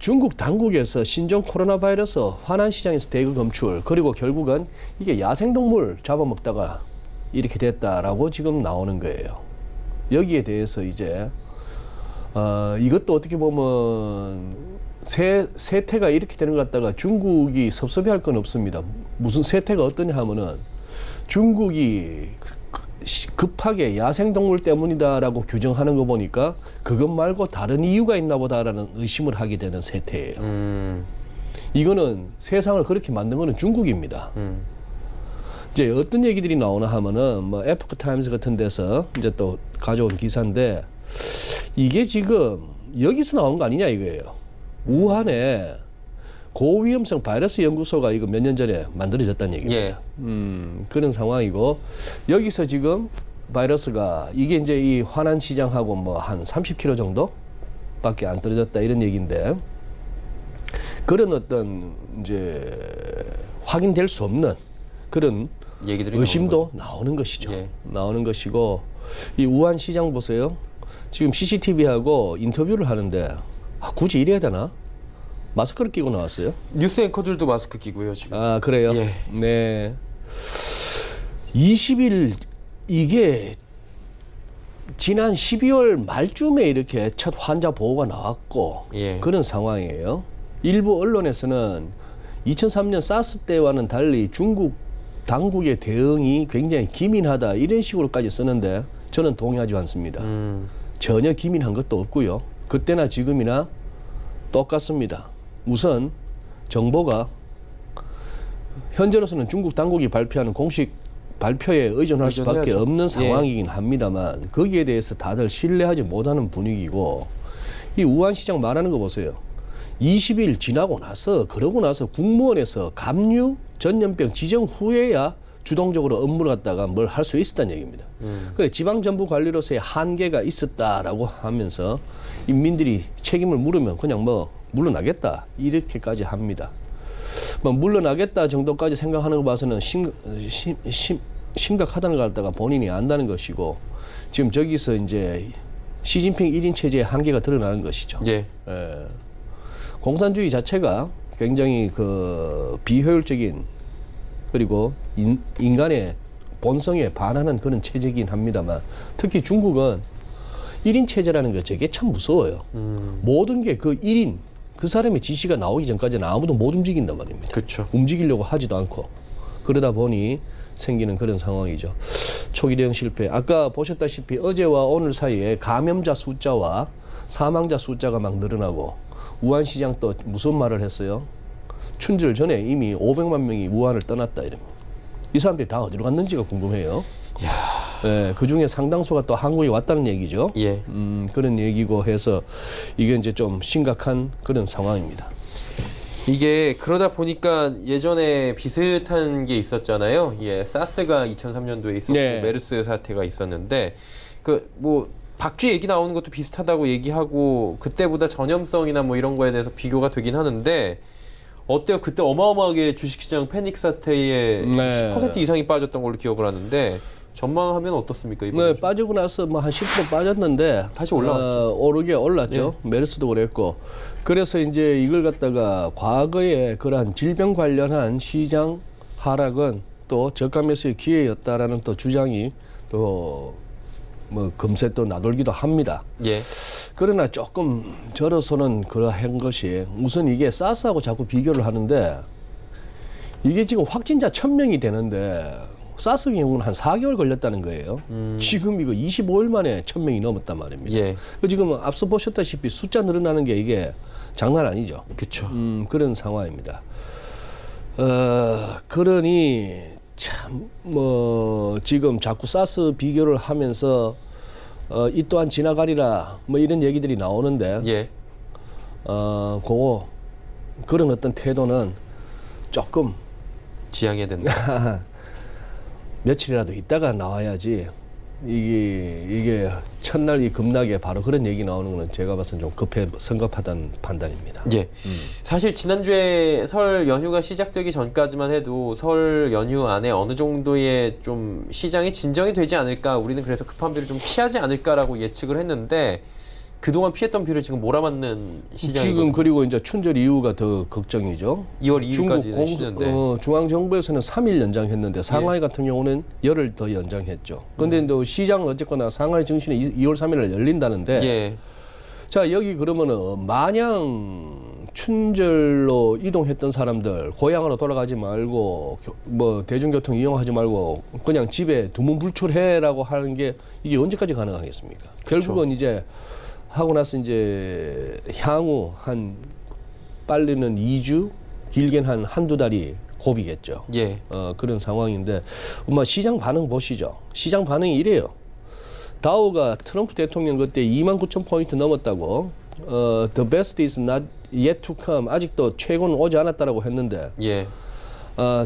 중국 당국에서 신종 코로나 바이러스 화난 시장에서 대거 검출, 그리고 결국은 이게 야생동물 잡아먹다가 이렇게 됐다라고 지금 나오는 거예요. 여기에 대해서 이제 이것도 어떻게 보면 세태가 이렇게 되는 것 같다가 중국이 섭섭해할 건 없습니다. 무슨 세태가 어떠냐 하면은 중국이 급하게 야생동물 때문이다라고 규정하는 거 보니까 그것 말고 다른 이유가 있나 보다라는 의심을 하게 되는 세태예요. 이거는 세상을 그렇게 만든 거는 중국입니다. 이제 어떤 얘기들이 나오나 하면은 뭐 에포크 타임스 같은 데서 이제 또 가져온 기사인데, 이게 지금 여기서 나온 거 아니냐 이거예요. 우한에 고위험성 바이러스 연구소가 이거 몇 년 전에 만들어졌다는 얘기입니다. 예. 그런 상황이고 여기서 지금 바이러스가 이게 이제 이 화난 시장하고 뭐 한 30km 정도밖에 안 떨어졌다 이런 얘기인데 그런 어떤 이제 확인될 수 없는 그런 얘기들이 의심도 나오는 것이죠. 예. 나오는 것이고 이 우한 시장 보세요. 지금 CCTV하고 인터뷰를 하는데 굳이 이래야 되나? 마스크를 끼고 나왔어요. 뉴스 앵커들도 마스크 끼고요 지금. 아 그래요? 예. 네. 20일 이게 지난 12월 말쯤에 이렇게 첫 환자 보고가 나왔고 예. 그런 상황이에요. 일부 언론에서는 2003년 사스 때와는 달리 중국 당국의 대응이 굉장히 기민하다 이런 식으로까지 쓰는데 저는 동의하지 않습니다. 전혀 기민한 것도 없고요. 그때나 지금이나 똑같습니다. 우선 정보가 현재로서는 중국 당국이 발표하는 공식 발표에 의존할 수밖에 의존해야죠. 없는 예. 상황이긴 합니다만 거기에 대해서 다들 신뢰하지 못하는 분위기고 이 우한시장 말하는 거 보세요. 20일 지나고 나서 그러고 나서 국무원에서 감류 전염병 지정 후에야 주동적으로 업무를 갖다가 뭘 할 수 있었다는 얘기입니다. 그래 지방정부관리로서의 한계가 있었다라고 하면서 인민들이 책임을 물으면 그냥 뭐 물러나겠다 이렇게까지 합니다. 뭐 물러나겠다 정도까지 생각하는 거 봐서는 심각하다는 걸 갖다가 본인이 안다는 것이고 지금 저기서 이제 시진핑 1인 체제의 한계가 드러나는 것이죠. 예. 예. 공산주의 자체가 굉장히 그 비효율적인 그리고 인간의 본성에 반하는 그런 체제이긴 합니다만 특히 중국은 1인 체제라는 거 저게 참 무서워요. 모든 게 그 1인 그 사람의 지시가 나오기 전까지는 아무도 못 움직인단 말입니다. 그렇죠. 움직이려고 하지도 않고 그러다 보니 생기는 그런 상황이죠. 초기 대응 실패. 아까 보셨다시피 어제와 오늘 사이에 감염자 숫자와 사망자 숫자가 막 늘어나고 우한시장 또 무슨 말을 했어요? 춘절 전에 이미 500만 명이 우한을 떠났다 이럽니다. 이 사람들이 다 어디로 갔는지가 궁금해요. 네, 그 중에 상당수가 또 한국에 왔다는 얘기죠. 예. 그런 얘기고 해서 이게 이제 좀 심각한 그런 상황입니다. 이게 그러다 보니까 예전에 비슷한 게 있었잖아요. 예, 사스가 2003년도에 있었고 네. 메르스 사태가 있었는데 그 뭐 박쥐 얘기 나오는 것도 비슷하다고 얘기하고 그때보다 전염성이나 뭐 이런 거에 대해서 비교가 되긴 하는데 어때요? 그때 어마어마하게 주식시장 패닉 사태에 네. 10% 이상이 빠졌던 걸로 기억을 하는데 전망하면 어떻습니까? 이번에 네, 빠지고 나서 뭐 한 10% 빠졌는데 다시 올라왔죠. 오르게 올랐죠. 메르스도 그랬고. 그래서 이제 이걸 갖다가 과거에 그러한 질병 관련한 시장 하락은 또 저가 매수의 기회였다라는 또 주장이 또 뭐 금세 또 나돌기도 합니다. 예. 그러나 조금 저로서는 그러한 것이 우선 이게 사스하고 자꾸 비교를 하는데 이게 지금 확진자 1000명이 되는데 사스 경우는 한 4개월 걸렸다는 거예요. 지금 이거 25일 만에 1000명이 넘었단 말입니다. 예. 지금 앞서 보셨다시피 숫자 늘어나는 게 이게 장난 아니죠. 그렇죠. 그런 상황입니다. 그러니 참 뭐 지금 자꾸 사스 비교를 하면서 이 또한 지나가리라 뭐 이런 얘기들이 나오는데 예. 그런 어떤 태도는 조금 지양해야 된다. 며칠이라도 있다가 나와야지 이게 첫날 이 급락에 바로 그런 얘기 나오는 거는 제가 봐서는 좀 성급하다는 판단입니다. 예. 사실 지난주에 설 연휴가 시작되기 전까지만 해도 설 연휴 안에 어느 정도의 좀 시장이 진정이 되지 않을까, 우리는 그래서 급한 비를 좀 피하지 않을까라고 예측을 했는데 그동안 피했던 비를 지금 몰아맞는 시장이거든요. 지금 그리고 이제 춘절 이후가 더 걱정이죠. 2월 2일까지는 중국 쉬는데. 중앙정부에서는 3일 연장했는데 상하이 같은 경우는 열흘 더 연장했죠. 그런데 또 시장은 어쨌거나 상하이 증시는 2월 3일날 열린다는데 예. 자 여기 그러면은 마냥 춘절로 이동했던 사람들 고향으로 돌아가지 말고 뭐 대중교통 이용하지 말고 그냥 집에 두문불출해라고 하는 게 이게 언제까지 가능하겠습니까? 결국은 이제 하고 나서 이제 향후 한 빨리는 2주 길게는 한두 달이 고비겠죠. 예. 그런 상황인데 시장 반응 보시죠. 시장 반응이 이래요. 다우가 트럼프 대통령 그때 29,000포인트 넘었다고 the best is not yet to come. 아직도 최고는 오지 않았다라고 했는데 예.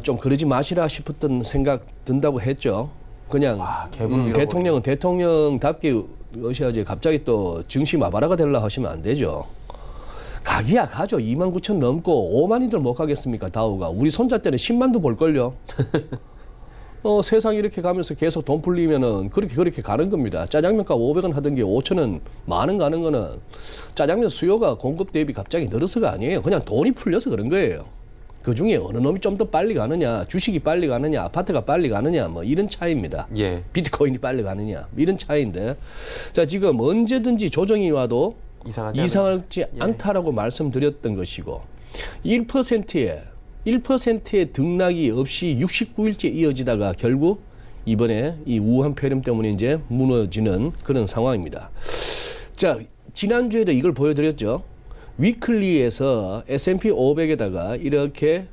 좀 그러지 마시라 싶었던 생각 든다고 했죠. 그냥 개불을 잃어버리네. 대통령은 대통령답게 어셔야지 갑자기 또 증시 마바라가 되려 하시면 안 되죠. 가기야 가죠. 29,000 넘고 5만이들 못 가겠습니까? 다우가. 우리 손자 때는 10만도 볼걸요. 세상이 이렇게 가면서 계속 돈 풀리면은 그렇게 가는 겁니다. 짜장면값 500원 하던 게 5,000원, 10,000원 가는 거는 짜장면 수요가 공급 대비 갑자기 늘어서가 아니에요. 그냥 돈이 풀려서 그런 거예요. 그 중에 어느 놈이 좀 더 빨리 가느냐, 주식이 빨리 가느냐, 아파트가 빨리 가느냐, 뭐 이런 차이입니다. 예. 비트코인이 빨리 가느냐, 이런 차이인데, 자 지금 언제든지 조정이 와도 이상하지 않다라고 말씀드렸던 것이고, 1%의 등락이 없이 69일째 이어지다가 결국 이번에 이 우한 폐렴 때문에 이제 무너지는 그런 상황입니다. 자 지난주에도 이걸 보여드렸죠. 위클리에서 S&P 500에다가 이렇게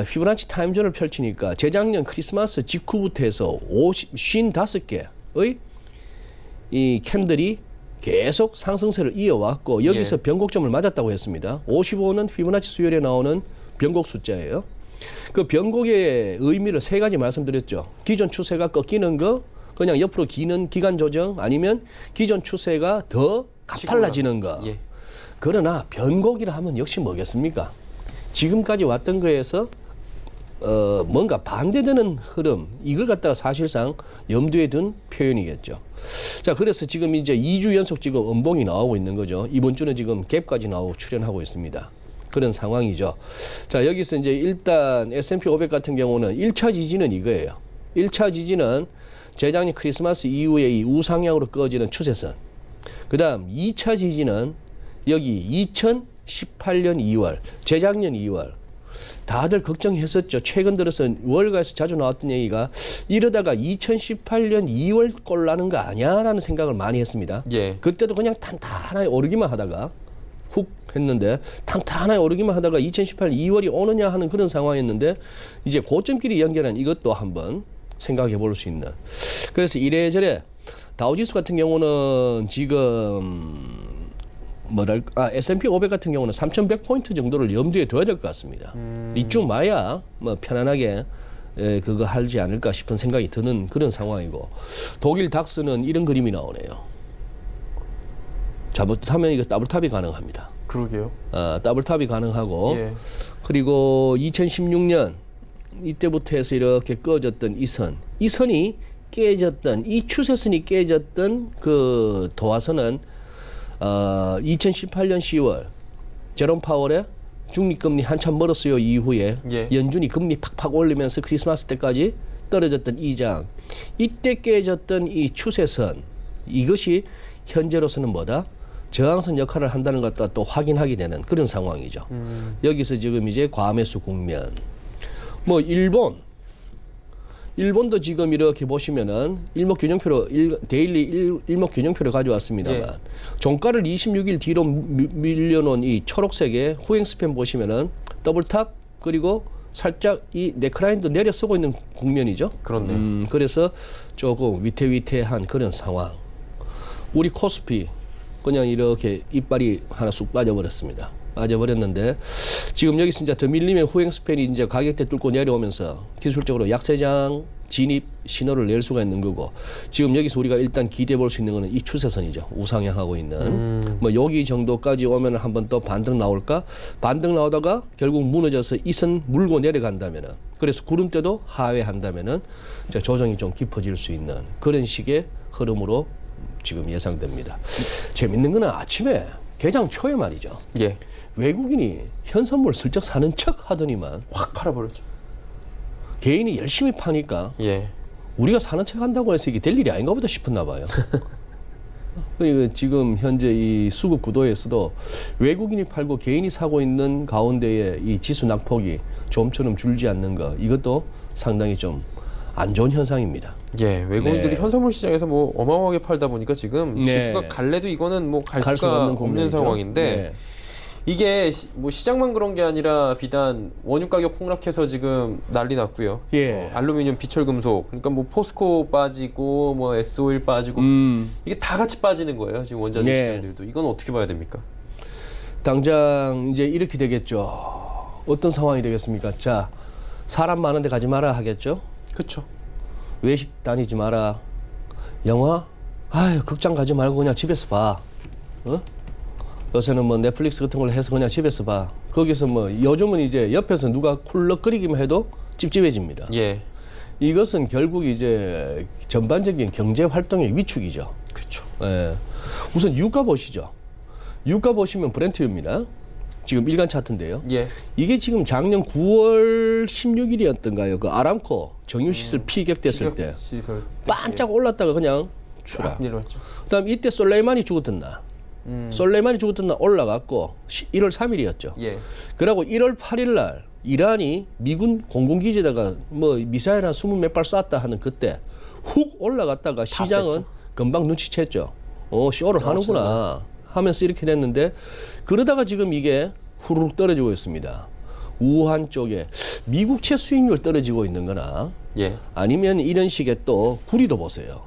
피보나치 타임존을 펼치니까 재작년 크리스마스 직후부터 해서 55개의 이 캔들이 계속 상승세를 이어왔고 여기서 변곡점을 맞았다고 했습니다. 55는 피보나치 수열에 나오는 변곡 숫자예요. 그 변곡의 의미를 세 가지 말씀드렸죠. 기존 추세가 꺾이는 거, 그냥 옆으로 기는 기간 조정, 아니면 기존 추세가 더 가팔라지는 거. 예. 그러나 변곡이라 하면 역시 뭐겠습니까? 지금까지 왔던 거에서 뭔가 반대되는 흐름, 이걸 갖다가 사실상 염두에 둔 표현이겠죠. 자, 그래서 지금 이제 2주 연속 지금 음봉이 나오고 있는 거죠. 이번 주는 지금 갭까지 나오고 출현하고 있습니다. 그런 상황이죠. 자, 여기서 이제 일단 S&P 500 같은 경우는 1차 지지는 이거예요. 1차 지지는 재작년 크리스마스 이후에 이 우상향으로 꺼지는 추세선. 그 다음 2차 지지는 여기 2018년 2월, 재작년 2월. 다들 걱정했었죠. 최근 들어서 월가에서 자주 나왔던 얘기가 이러다가 2018년 2월 꼴 나는 거 아니야라는 생각을 많이 했습니다. 예. 그때도 그냥 탄탄하게 오르기만 하다가 훅 했는데 탄탄하게 오르기만 하다가 2018년 2월이 오느냐 하는 그런 상황이었는데 이제 고점끼리 연결한 이것도 한번 생각해 볼 수 있는. 그래서 이래저래 다우지수 같은 경우는 지금 S&P 500 같은 경우는 3,100포인트 정도를 염두에 둬야 될 것 같습니다. 이쯤 와야 뭐 편안하게 그거 하지 않을까 싶은 생각이 드는 그런 상황이고, 독일 닥스는 이런 그림이 나오네요. 잘못하면 이거 더블탑이 가능합니다. 그러게요. 더블탑이 가능하고, 예. 그리고 2016년 이때부터 해서 이렇게 꺼졌던 이 선이 깨졌던, 이 추세선이 깨졌던 그 도화선은 2018년 10월 제롬 파월의 중립금리 한참 멀었어요 이후에 연준이 금리 팍팍 올리면서 크리스마스 때까지 떨어졌던 이장, 이때 깨졌던 이 추세선, 이것이 현재로서는 뭐다? 저항선 역할을 한다는 것도 또 확인하게 되는 그런 상황이죠. 여기서 지금 이제 과매수 국면. 뭐 일본도 지금 이렇게 보시면은 일목균형표로 데일리 일목균형표를 가져왔습니다만 종가를 26일 뒤로 밀려놓은 이 초록색의 후행 스팬 보시면은 더블탑 그리고 살짝 이 네크라인도 내려 쓰고 있는 국면이죠. 그렇네. 그래서 조금 위태위태한 그런 상황. 우리 코스피 그냥 이렇게 이빨이 하나 쑥 빠져버렸습니다. 빠져버렸는데 지금 여기서 이제 더 밀리면 후행 스팬이 이제 가격대 뚫고 내려오면서 기술적으로 약세장 진입 신호를 낼 수가 있는 거고, 지금 여기서 우리가 일단 기대해 볼 수 있는 거는 이 추세선이죠. 우상향하고 있는 뭐 여기 정도까지 오면 한번 또 반등 나올까? 반등 나오다가 결국 무너져서 이 선 물고 내려간다면은, 그래서 구름대도 하회한다면은 이제 조정이 좀 깊어질 수 있는 그런 식의 흐름으로 지금 예상됩니다. 재밌는 거는 아침에 개장 초에 말이죠. 예. 외국인이 현선물 슬쩍 사는 척 하더니만 확 팔아버렸죠. 개인이 열심히 파니까 예. 우리가 사는 척 한다고 해서 이게 될 일이 아닌가 보다 싶었나 봐요. 그러니까 지금 현재 이 수급 구도에서도 외국인이 팔고 개인이 사고 있는 가운데에 이 지수 낙폭이 좀처럼 줄지 않는 거, 이것도 상당히 좀 안 좋은 현상입니다. 예, 외국인들이 네. 현선물 시장에서 뭐 어마어마하게 팔다 보니까 지금 지수가 갈래도 이거는 뭐 갈 수가 없는 상황인데 네. 이게 뭐 시장만 그런 게 아니라 비단 원유 가격 폭락해서 지금 난리 났고요. 예. 알루미늄, 비철금속, 그러니까 뭐 포스코 빠지고 뭐 S-오일 빠지고 이게 다 같이 빠지는 거예요. 지금 원자재 예. 시장들도. 이건 어떻게 봐야 됩니까? 당장 이제 이렇게 되겠죠. 어떤 상황이 되겠습니까? 자, 사람 많은 데 가지 마라 하겠죠. 그렇죠. 외식 다니지 마라. 영화? 아유, 극장 가지 말고 그냥 집에서 봐. 어? 요새는 뭐 넷플릭스 같은 걸 해서 그냥 집에서 봐. 거기서 뭐 요즘은 이제 옆에서 누가 쿨럭거리기만 해도 찝찝해집니다. 예. 이것은 결국 이제 전반적인 경제 활동의 위축이죠. 그렇죠. 예. 우선 유가 보시죠. 유가 보시면 브렌트유입니다. 지금 일간 차트인데요. 예. 이게 지금 작년 9월 16일이었던가요? 그 아람코 정유시설 피격됐을 때 시설 반짝 올랐다가 그냥 추락. 내려왔죠. 그다음 이때 솔레이마니 죽었던 날. 솔레이마니 죽었던 날 올라갔고 1월 3일이었죠. 예. 그리고 1월 8일 날 이란이 미군 공군기지에다가 뭐 미사일 한 20몇 발 쐈다 하는 그때 훅 올라갔다가 시장은 뺐죠. 금방 눈치챘죠. 쇼를 하는구나 하면서 이렇게 됐는데 그러다가 지금 이게 후루룩 떨어지고 있습니다. 우한 쪽에 미국채 수익률 떨어지고 있는 거나 예. 아니면 이런 식의 또 구리도 보세요.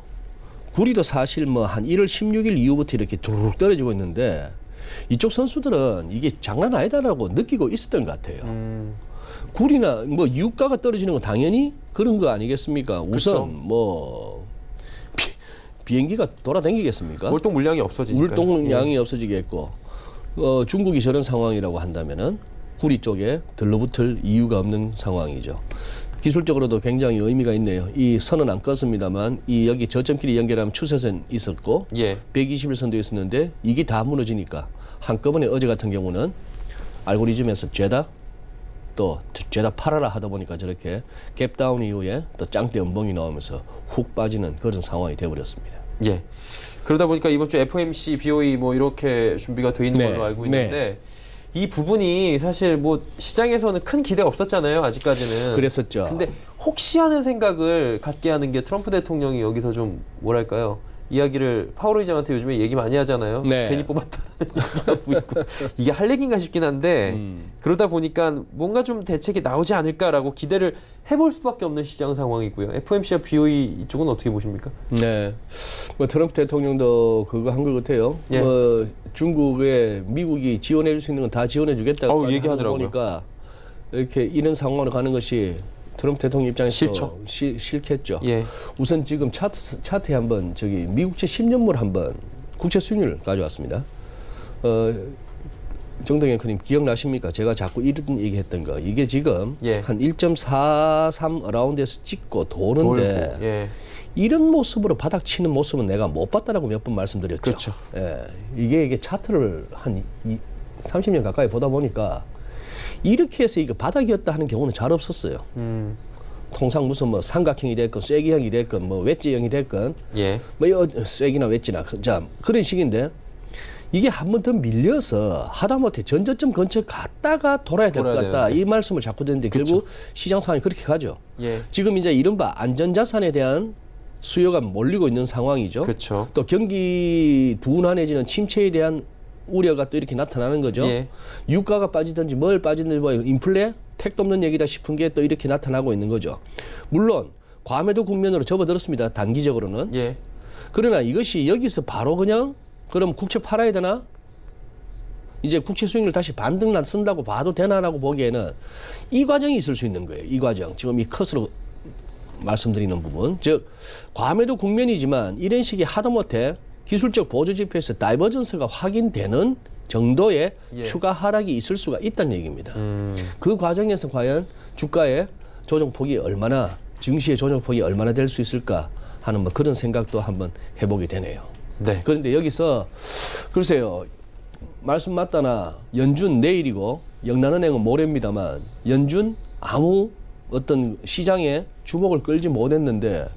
구리도 사실 뭐 한 1월 16일 이후부터 이렇게 두루룩 떨어지고 있는데 이쪽 선수들은 이게 장난 아니다라고 느끼고 있었던 것 같아요. 구리나 뭐 유가가 떨어지는 건 당연히 그런 거 아니겠습니까? 우선 그쵸. 뭐 비행기가 돌아다니겠습니까? 월동 물량이 없어지니까. 물동량이 없어지겠고 중국이 저런 상황이라고 한다면은 구리 쪽에 들러붙을 이유가 없는 상황이죠. 기술적으로도 굉장히 의미가 있네요. 이 선은 안 껐습니다만 이 여기 저점끼리 연결하면 추세선 있었고 예. 121선도 있었는데 이게 다 무너지니까 한꺼번에 어제 같은 경우는 알고리즘에서 죄다 또 죄다 팔아라 하다 보니까 저렇게 갭다운 이후에 또 짱대 연봉이 나오면서 훅 빠지는 그런 상황이 되어버렸습니다. 예. 그러다 보니까 이번 주 FOMC, BOE 뭐 이렇게 준비가 돼 있는 네. 걸로 알고 있는데 이 부분이 사실 뭐 시장에서는 큰 기대가 없었잖아요. 아직까지는. 그랬었죠. 근데 혹시 하는 생각을 갖게 하는 게 트럼프 대통령이 여기서 좀 뭐랄까요? 이야기를 파월 의장한테 요즘에 얘기 많이 하잖아요. 네. 괜히 뽑았다는 얘기하고 있고 이게 할 얘기인가 싶긴 한데 그러다 보니까 뭔가 좀 대책이 나오지 않을까라고 기대를 해볼 수밖에 없는 시장 상황이고요. FOMC와 BOE 이쪽은 어떻게 보십니까? 네, 뭐 트럼프 대통령도 그거 한 것 같아요. 예. 뭐 중국에 미국이 지원해줄 수 있는 건 다 지원해주겠다고 얘기하더라고요. 보니까 이렇게 이런 상황으로 가는 것이 트럼프 대통령 입장에서 싫죠. 싫겠죠. 예. 우선 지금 차트에 한번 저기 미국채 10년물 한번 국채 수익률 가져왔습니다. 정동현 의원님 기억나십니까? 제가 자꾸 이런 얘기했던 거. 이게 지금 예. 한 1.43 어라운드에서 찍고 도는데 돌고, 예. 이런 모습으로 바닥 치는 모습은 내가 못 봤다라고 몇 번 말씀드렸죠. 그렇죠. 예, 이게 차트를 한 30년 가까이 보다 보니까 이렇게 해서 이거 바닥이었다 하는 경우는 잘 없었어요. 통상 무슨 뭐 삼각형이 됐건 쐐기형이 됐건 뭐 웨지형이 됐건 예. 뭐 쐐기나 웨지나 자 그런 식인데 이게 한 번 더 밀려서 하다못해 전저점 근처 갔다가 돌아야 될 것 같다 이 말씀을 자꾸 듣는데 결국 시장 상황이 그렇게 가죠. 예. 지금 이제 이른바 안전자산에 대한 수요가 몰리고 있는 상황이죠. 그렇죠. 또 경기 둔화내지는 침체에 대한 우려가 또 이렇게 나타나는 거죠. 예. 유가가 빠지든지 뭘 빠지든지 뭐 인플레 택도 없는 얘기다 싶은 게 또 이렇게 나타나고 있는 거죠. 물론 과매도 국면으로 접어들었습니다. 단기적으로는. 예. 그러나 이것이 여기서 바로 그냥 그럼 국채 팔아야 되나? 이제 국채 수익률 다시 반등 쓴다고 봐도 되나라고 보기에는 이 과정이 있을 수 있는 거예요. 이 과정. 지금 이 컷으로 말씀드리는 부분. 즉 과매도 국면이지만 이런 식의 하다못해 기술적 보조 지표에서 다이버전스가 확인되는 정도의 예. 추가 하락이 있을 수가 있다는 얘기입니다. 그 과정에서 과연 주가의 조정폭이 얼마나 증시의 조정폭이 얼마나 될 수 있을까 하는 뭐 그런 생각도 한번 해보게 되네요. 네. 그런데 여기서 글쎄요. 말씀 맞다나 연준 내일이고 영란은행은 모레입니다만 연준 아무 어떤 시장에 주목을 끌지 못했는데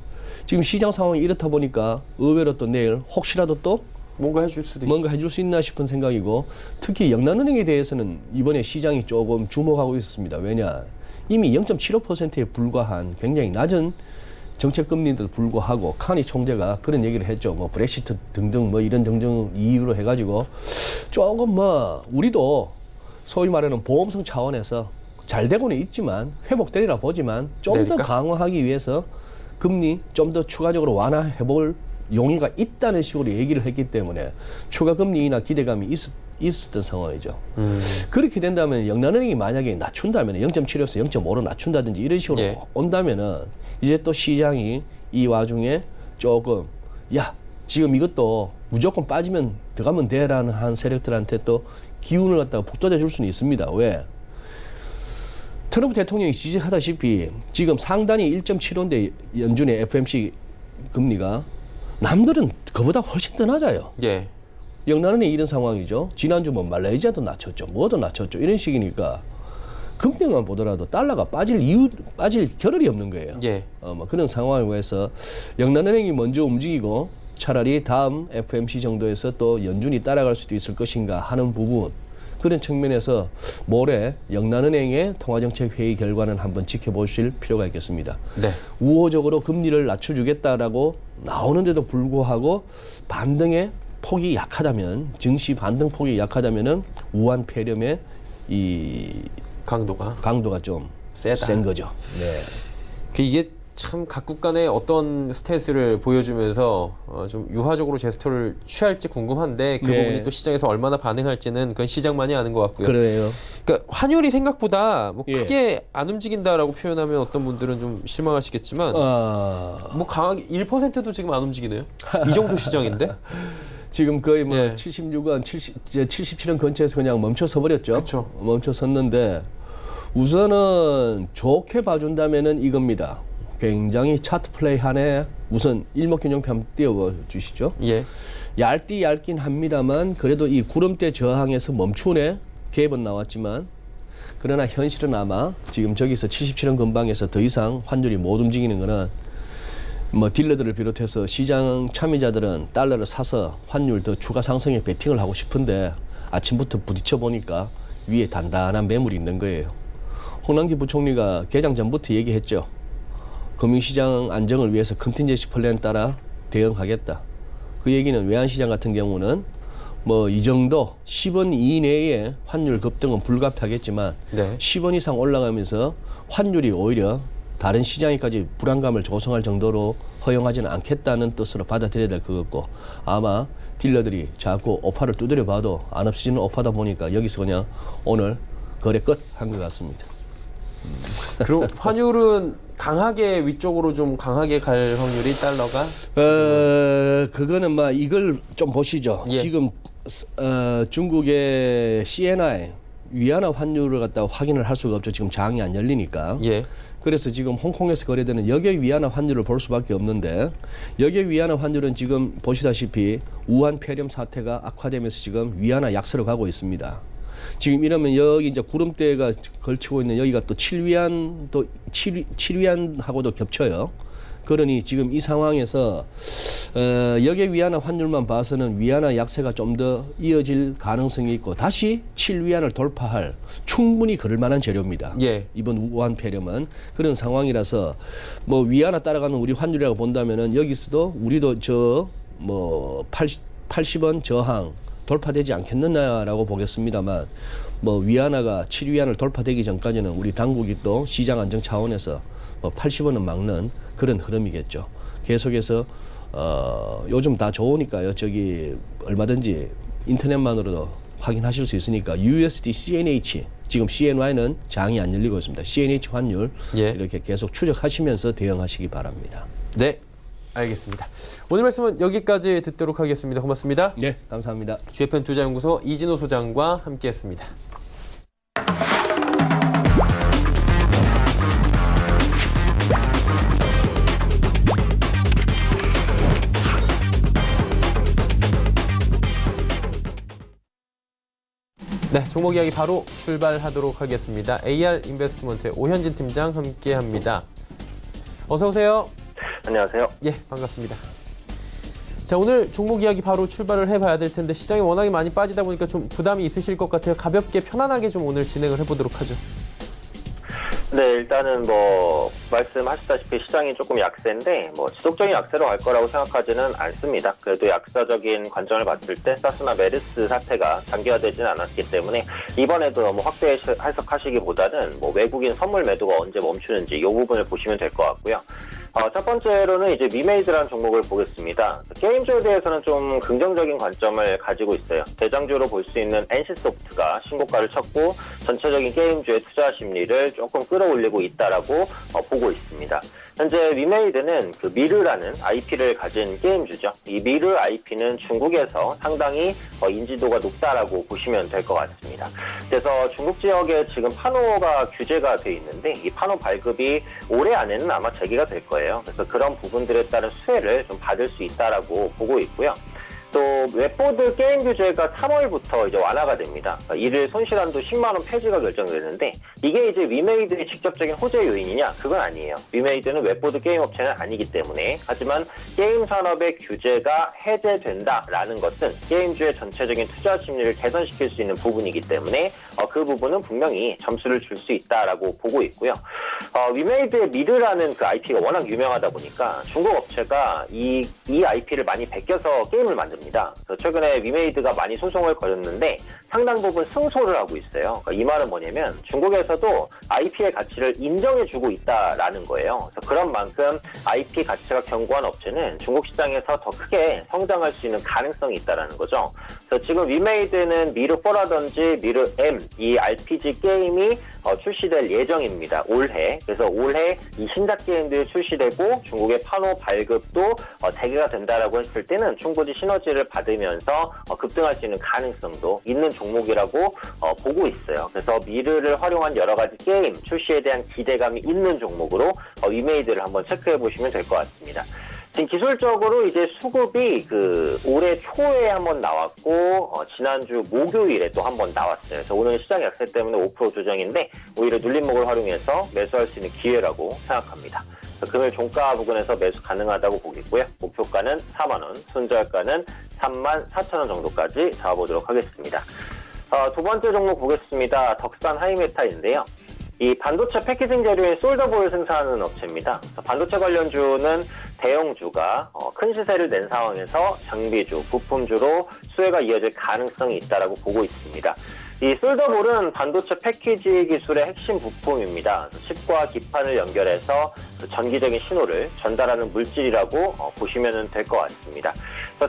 지금 시장 상황이 이렇다 보니까 의외로 또 내일 혹시라도 또 뭔가 해줄 수도 뭔가 해줄 수 있나 싶은 생각이고 특히 영란은행에 대해서는 이번에 시장이 조금 주목하고 있었습니다. 왜냐 이미 0.75%에 불과한 굉장히 낮은 정책금리들 불구하고 카니 총재가 그런 얘기를 했죠. 뭐 브렉시트 등등 뭐 이런 등등 이유로 해가지고 조금 뭐 우리도 소위 말하는 보험성 차원에서 잘 되고는 있지만 회복되리라 보지만 좀 더 내릴까? 강화하기 위해서 금리 좀 더 추가적으로 완화해볼 용의가 있다는 식으로 얘기를 했기 때문에 추가 금리 인하 기대감이 있었던 상황이죠. 그렇게 된다면 영란은행이 만약에 낮춘다면 0.7에서 0.5로 낮춘다든지 이런 식으로 예. 온다면은 이제 또 시장이 이 와중에 조금 지금 이것도 무조건 빠지면 들어가면 돼라는 한 세력들한테 또 기운을 갖다가 북돋아 줄 수는 있습니다. 왜? 트럼프 대통령이 지적하다시피 지금 상단이 1.75인데 연준의 FOMC 금리가 남들은 그보다 훨씬 더 낮아요. 예. 영란은행 이런 상황이죠. 지난주 뭐 말레이시아도 낮췄죠. 뭐도 낮췄죠. 이런 식이니까 금리만 보더라도 달러가 빠질 겨를이 없는 거예요. 예. 뭐 그런 상황을 해서 영란은행이 먼저 움직이고 차라리 다음 FOMC 정도에서 또 연준이 따라갈 수도 있을 것인가 하는 부분, 그런 측면에서 모레 영란은행의 통화정책회의 결과는 한번 지켜보실 필요가 있겠습니다. 네. 우호적으로 금리를 낮춰주겠다라고 나오는데도 불구하고 반등의 폭이 약하다면, 증시 반등 폭이 약하다면은 우한 폐렴의 이 강도가 좀 세다. 센 거죠. 네. 이게 참 각국 간의 어떤 스탠스를 보여주면서 좀 유화적으로 제스처를 취할지 궁금한데 그 네. 부분이 또 시장에서 얼마나 반응할지는 그건 시장만이 아는 것 같고요. 그래요. 그러니까 환율이 생각보다 뭐 예. 크게 안 움직인다라고 표현하면 어떤 분들은 좀 실망하시겠지만 뭐 강하게 1%도 지금 안 움직이네요. 이 정도 시장인데. 지금 거의 뭐 예. 76원, 77원 근처에서 그냥 멈춰서 버렸죠. 그쵸. 멈춰섰는데 우선은 좋게 봐준다면은 이겁니다. 굉장히 차트 플레이 한해 우선 일목균형표 한번 띄워주시죠. 예. 얇긴 합니다만 그래도 이 구름대 저항에서 멈추네 갭은 나왔지만, 그러나 현실은 아마 지금 저기서 77원 근방에서 더 이상 환율이 못 움직이는 거는 뭐 딜러들을 비롯해서 시장 참여자들은 달러를 사서 환율 더 추가 상승에 베팅을 하고 싶은데 아침부터 부딪혀 보니까 위에 단단한 매물이 있는 거예요. 홍남기 부총리가 개장 전부터 얘기했죠. 금융시장 안정을 위해서 컨틴전시 플랜 따라 대응하겠다. 그 얘기는 외환시장 같은 경우는 뭐 이 정도 10원 이내의 환율 급등은 불가피하겠지만 네. 10원 이상 올라가면서 환율이 오히려 다른 시장에까지 불안감을 조성할 정도로 허용하지는 않겠다는 뜻으로 받아들여야 될 것 같고, 아마 딜러들이 자꾸 오파를 두드려 봐도 안 없어지는 오파다 보니까 여기서 그냥 오늘 거래 끝 한 것 같습니다. 그리고 환율은 강하게 위쪽으로 좀 강하게 갈 확률이 달러가? 그거는 막 이걸 좀 보시죠. 예. 지금 중국의 CNY 위안화 환율을 갖다가 확인을 할 수가 없죠. 지금 장이 안 열리니까. 예. 그래서 지금 홍콩에서 거래되는 역외 위안화 환율을 볼 수밖에 없는데, 역외 위안화 환율은 지금 보시다시피 우한 폐렴 사태가 악화되면서 지금 위안화 약세로 가고 있습니다. 지금 이러면 여기 이제 구름대가 걸치고 있는 여기가 또 7위안하고도 겹쳐요. 그러니 지금 이 상황에서 역외 위안화 환율만 봐서는 위안화 약세가 좀 더 이어질 가능성이 있고 다시 7위안을 돌파할 충분히 그럴 만한 재료입니다. 예. 이번 우한 폐렴은 그런 상황이라서 뭐 위안화 따라가는 우리 환율이라고 본다면은 여기서도 우리도 저 뭐 80원 저항 돌파되지 않겠느냐라고 보겠습니다만, 뭐 위안화가 7위안을 돌파되기 전까지는 우리 당국이 또 시장 안정 차원에서 뭐 80원은 막는 그런 흐름이겠죠. 계속해서 요즘 다 좋으니까요. 저기 얼마든지 인터넷만으로도 확인하실 수 있으니까 USD CNH, 지금 CNY는 장이 안 열리고 있습니다. CNH 환율 예. 이렇게 계속 추적하시면서 대응하시기 바랍니다. 네. 알겠습니다. 오늘 말씀은 여기까지 듣도록 하겠습니다. 고맙습니다. 네, 감사합니다. GFN 투자연구소 이진호 소장과 함께했습니다. 네, 종목 이야기 바로 출발하도록 하겠습니다. AR 인베스트먼트의 오현진 팀장 함께합니다. 어서 오세요. 안녕하세요. 예, 반갑습니다. 자, 오늘 종목 이야기 바로 출발을 해봐야 될 텐데 시장이 워낙에 많이 빠지다 보니까 좀 부담이 있으실 것 같아요. 가볍게 편안하게 좀 오늘 진행을 해보도록 하죠. 네, 일단은 뭐 말씀하셨다시피 시장이 조금 약세인데 뭐 지속적인 약세로 갈 거라고 생각하지는 않습니다. 그래도 약세적인 관점을 봤을 때 사스나 메르스 사태가 장기화되지는 않았기 때문에 이번에도 너무 확대 해석하시기보다는 뭐 외국인 선물 매도가 언제 멈추는지 이 부분을 보시면 될 것 같고요. 첫 번째로는 이제 위메이드라는 종목을 보겠습니다. 게임주에 대해서는 좀 긍정적인 관점을 가지고 있어요. 대장주로 볼 수 있는 NC소프트가 신고가를 쳤고 전체적인 게임주의 투자 심리를 조금 끌어올리고 있다라고 보고 있습니다. 현재 위메이드는 그 미르라는 IP를 가진 게임주죠. 이 미르 IP는 중국에서 상당히 인지도가 높다라고 보시면 될 것 같습니다. 그래서 중국 지역에 지금 판호가 규제가 돼 있는데 이 판호 발급이 올해 안에는 아마 재개가 될 거예요. 그래서 그런 부분들에 따른 수혜를 좀 받을 수 있다라고 보고 있고요. 또 웹보드 게임 규제가 3월부터 이제 완화가 됩니다. 이를 손실한도 10만 원 폐지가 결정되는데 이게 이제 위메이드의 직접적인 호재 요인이냐? 그건 아니에요. 위메이드는 웹보드 게임 업체는 아니기 때문에 하지만 게임 산업의 규제가 해제된다라는 것은 게임주의 전체적인 투자 심리를 개선시킬 수 있는 부분이기 때문에 그 부분은 분명히 점수를 줄 수 있다라고 보고 있고요. 위메이드의 미르라는 그 IP가 워낙 유명하다 보니까 중국 업체가 이 IP를 많이 베껴서 게임을 만듭니다. 그래서 최근에 위메이드가 많이 소송을 걸었는데 상당 부분 승소를 하고 있어요. 그러니까 이 말은 뭐냐면 중국에서도 IP의 가치를 인정해주고 있다라는 거예요. 그래서 그런 만큼 IP 가치가 견고한 업체는 중국 시장에서 더 크게 성장할 수 있는 가능성이 있다라는 거죠. 그래서 지금 위메이드는 미르4라든지 미르M 이 RPG 게임이 출시될 예정입니다. 올해. 그래서 올해 이 신작 게임들이 출시되고 중국의 판호 발급도 재개가 된다라고 했을 때는 충분히 시너지를 받으면서 급등할 수 있는 가능성도 있는 종목이라고 보고 있어요. 그래서 미르를 활용한 여러 가지 게임 출시에 대한 기대감이 있는 종목으로 위메이드를 한번 체크해 보시면 될 것 같습니다. 지금 기술적으로 이제 수급이 그 올해 초에 한번 나왔고 지난주 목요일에 또 한번 나왔어요. 그래서 오늘 시장 약세 때문에 5% 조정인데 오히려 눌림목을 활용해서 매수할 수 있는 기회라고 생각합니다. 금일 종가 부근에서 매수 가능하다고 보겠고요. 목표가는 4만 원, 손절가는 34,000원 정도까지 잡아보도록 하겠습니다. 두 번째 종목 보겠습니다. 덕산 하이메타인데요. 이 반도체 패키징 재료인 솔더볼 생산하는 업체입니다. 반도체 관련주는 대형주가 큰 시세를 낸 상황에서 장비주, 부품주로 수혜가 이어질 가능성이 있다라고 보고 있습니다. 이 솔더볼은 반도체 패키지 기술의 핵심 부품입니다. 칩과 기판을 연결해서 전기적인 신호를 전달하는 물질이라고 보시면 될 것 같습니다.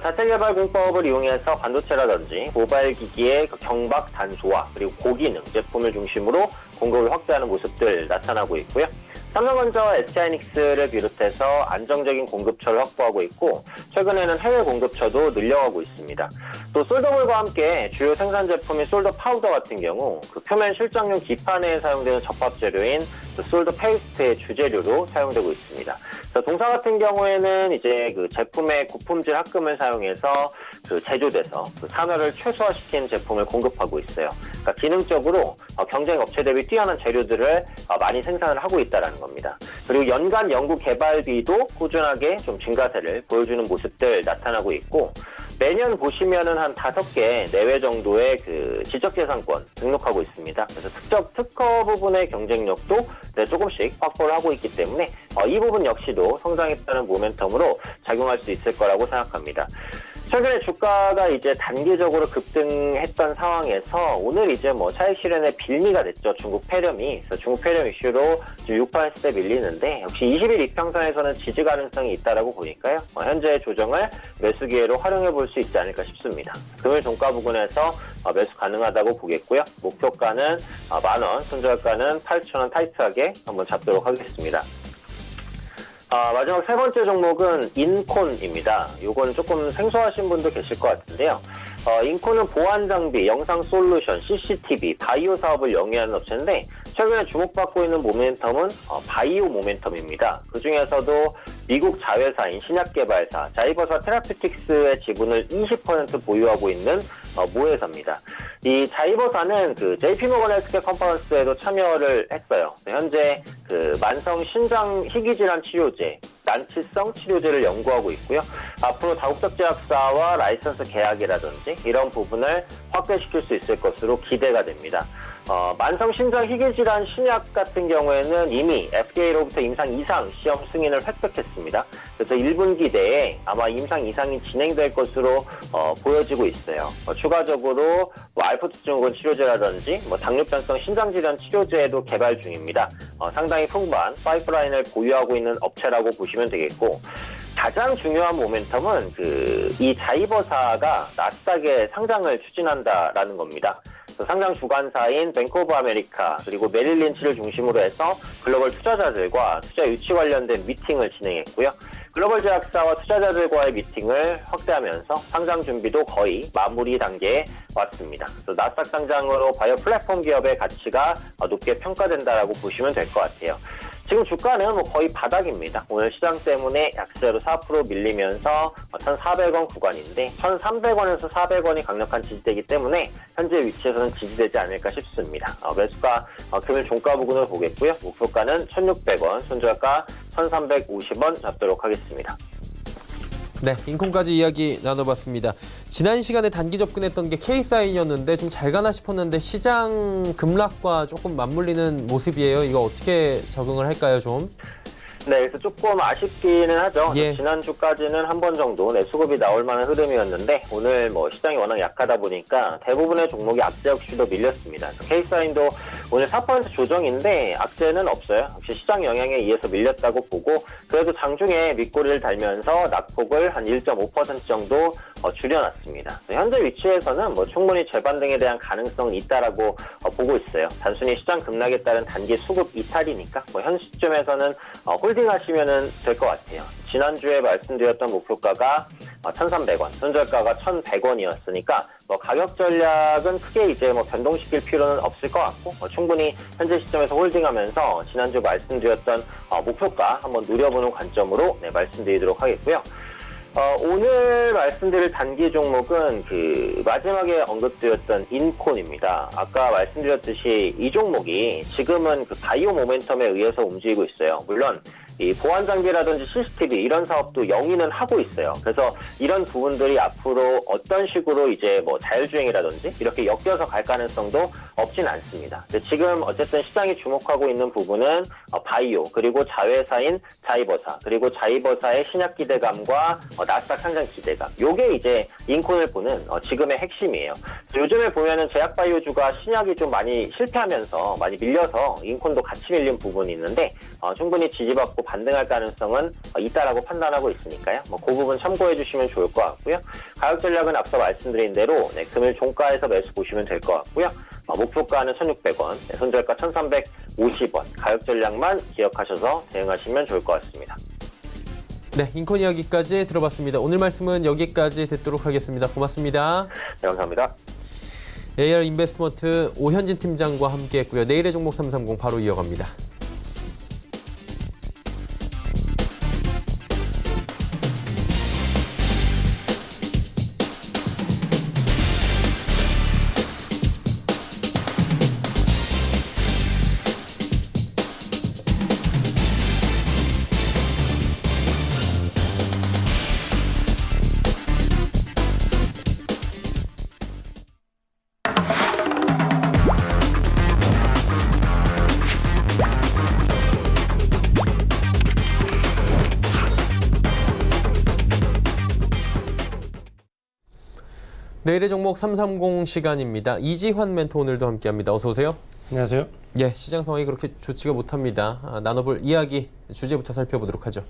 자체 개발 공법을 이용해서 반도체라든지 모바일 기기의 경박 단소화 그리고 고기능 제품을 중심으로 공급을 확대하는 모습들 나타나고 있고요. 삼성전자, SK하이닉스를 비롯해서 안정적인 공급처를 확보하고 있고 최근에는 해외 공급처도 늘려가고 있습니다. 또 솔더볼과 함께 주요 생산 제품인 솔더 파우더 같은 경우 그 표면 실장용 기판에 사용되는 접합 재료인 그 솔더 페이스트의 주재료로 사용되고 있습니다. 동사 같은 경우에는 이제 그 제품의 고품질 합금을 사용해서 그 제조돼서 그 산화를 최소화시킨 제품을 공급하고 있어요. 그러니까 기능적으로 경쟁 업체 대비 뛰어난 재료들을 많이 생산을 하고 있다는 겁니다. 그리고 연간 연구 개발비도 꾸준하게 좀 증가세를 보여주는 모습들 나타나고 있고 매년 보시면은 한 5개 내외 정도의 그 지적재산권 등록하고 있습니다. 그래서 특허 부분의 경쟁력도 조금씩 확보를 하고 있기 때문에 이 부분 역시도 성장에 따른 모멘텀으로 작용할 수 있을 거라고 생각합니다. 최근에 주가가 이제 단기적으로 급등했던 상황에서 오늘 이제 차익 실현의 빌미가 됐죠. 중국 폐렴이. 그래서 중국 폐렴 이슈로 6%대 밀리는데 역시 20일 이평선에서는 지지 가능성이 있다라고 보니까요. 현재의 조정을 매수 기회로 활용해 볼 수 있지 않을까 싶습니다. 금일 종가 부근에서 매수 가능하다고 보겠고요. 목표가는 10,000원, 손절가는 8,000원 타이트하게 한번 잡도록 하겠습니다. 마지막 세 번째 종목은 인콘입니다. 이건 조금 생소하신 분도 계실 것 같은데요. 인콘은 보안 장비, 영상 솔루션, CCTV, 바이오 사업을 영위하는 업체인데 최근에 주목받고 있는 모멘텀은 바이오 모멘텀입니다. 그중에서도 미국 자회사인 신약개발사 자이버사 테라피틱스의 지분을 20% 보유하고 있는 모회사입니다. 이 자이버사는 그 JP모건 헬스케어 컨퍼런스에도 참여를 했어요. 현재 그 만성 신장 희귀질환 치료제, 난치성 치료제를 연구하고 있고요. 앞으로 다국적 제약사와 라이선스 계약이라든지 이런 부분을 확대시킬 수 있을 것으로 기대가 됩니다. 만성 신장 희귀질환 신약 같은 경우에는 이미 FDA로부터 임상 2상 시험 승인을 획득했습니다. 그래서 1분기 내에 아마 임상 2상이 진행될 것으로 보여지고 있어요. 추가적으로 알포트 증후군 치료제라든지 당뇨병성 신장질환 치료제도 개발 중입니다. 상당히 풍부한 파이프라인을 보유하고 있는 업체라고 보시면 되겠고, 가장 중요한 모멘텀은 이 자이버사가 나스닥에 상장을 추진한다라는 겁니다. 상장 주관사인 뱅크 오브 아메리카 그리고 메릴 린치를 중심으로 해서 글로벌 투자자들과 투자 유치 관련된 미팅을 진행했고요. 글로벌 제약사와 투자자들과의 미팅을 확대하면서 상장 준비도 거의 마무리 단계에 왔습니다. 그래서 나스닥 상장으로 바이오 플랫폼 기업의 가치가 높게 평가된다라고 보시면 될 것 같아요. 지금 주가는 거의 바닥입니다. 오늘 시장 때문에 약세로 4% 밀리면서 1,400원 구간인데 1,300원에서 400원이 강력한 지지대이기 때문에 현재 위치에서는 지지되지 않을까 싶습니다. 매수가 금일 종가 부근으로 보겠고요. 목표가는 1,600원, 손절가 1,350원 잡도록 하겠습니다. 네, 인콘까지 이야기 나눠봤습니다. 지난 시간에 단기 접근했던 게 K사인이었는데 좀 잘 가나 싶었는데 시장 급락과 조금 맞물리는 모습이에요. 이거 어떻게 적응을 할까요, 좀? 네, 그래서 조금 아쉽기는 하죠. 예. 지난주까지는 한 번 정도 수급이 나올 만한 흐름이었는데 오늘 시장이 워낙 약하다 보니까 대부분의 종목이 악재 역시도 밀렸습니다. K사인도 오늘 4% 조정인데 악재는 없어요. 역시 시장 영향에 의해서 밀렸다고 보고 그래도 장중에 밑꼬리를 달면서 낙폭을 한 1.5% 정도 줄여놨습니다. 현재 위치에서는 충분히 재반등에 대한 가능성이 있다라고 보고 있어요. 단순히 시장 급락에 따른 단기 수급 이탈이니까 현 시점에서는 홀딩하시면 될 것 같아요. 지난주에 말씀드렸던 목표가가 1,300원, 손절가가 1,100원이었으니까 가격 전략은 크게 이제 변동시킬 필요는 없을 것 같고 충분히 현재 시점에서 홀딩하면서 지난주 말씀드렸던 목표가 한번 누려보는 관점으로 말씀드리도록 하겠고요. 오늘 말씀드릴 단기 종목은 마지막에 언급드렸던 인콘입니다. 아까 말씀드렸듯이 이 종목이 지금은 바이오 모멘텀에 의해서 움직이고 있어요. 물론 이 보안 장비라든지 CCTV 이런 사업도 영위는 하고 있어요. 그래서 이런 부분들이 앞으로 어떤 식으로 이제 자율주행이라든지 이렇게 엮여서 갈 가능성도 없진 않습니다. 근데 지금 어쨌든 시장이 주목하고 있는 부분은 바이오 그리고 자회사인 자이버사 그리고 자이버사의 신약 기대감과 나스닥 상장 기대감. 요게 이제 인콘을 보는 지금의 핵심이에요. 요즘에 보면은 제약바이오주가 신약이 좀 많이 실패하면서 많이 밀려서 인콘도 같이 밀린 부분이 있는데 충분히 지지받고 반등할 가능성은 있다라고 판단하고 있으니까요. 그 부분 참고해 주시면 좋을 것 같고요. 가격 전략은 앞서 말씀드린 대로 금일 종가에서 매수 보시면 될 것 같고요. 목표가는 1,600원, 손절가 1,350원. 가격 전략만 기억하셔서 대응하시면 좋을 것 같습니다. 네, 인콘 이야기까지 들어봤습니다. 오늘 말씀은 여기까지 듣도록 하겠습니다. 고맙습니다. 네, 감사합니다. AR 인베스트먼트 오현진 팀장과 함께했고요. 내일의 종목 330 바로 이어갑니다. 내일의 종목 330 시간입니다. 이지환 멘토 오늘도 함께합니다. 어서 오세요. 안녕하세요. 예, 시장 상황이 그렇게 좋지가 못합니다. 나눠볼 이야기 주제부터 살펴보도록 하죠.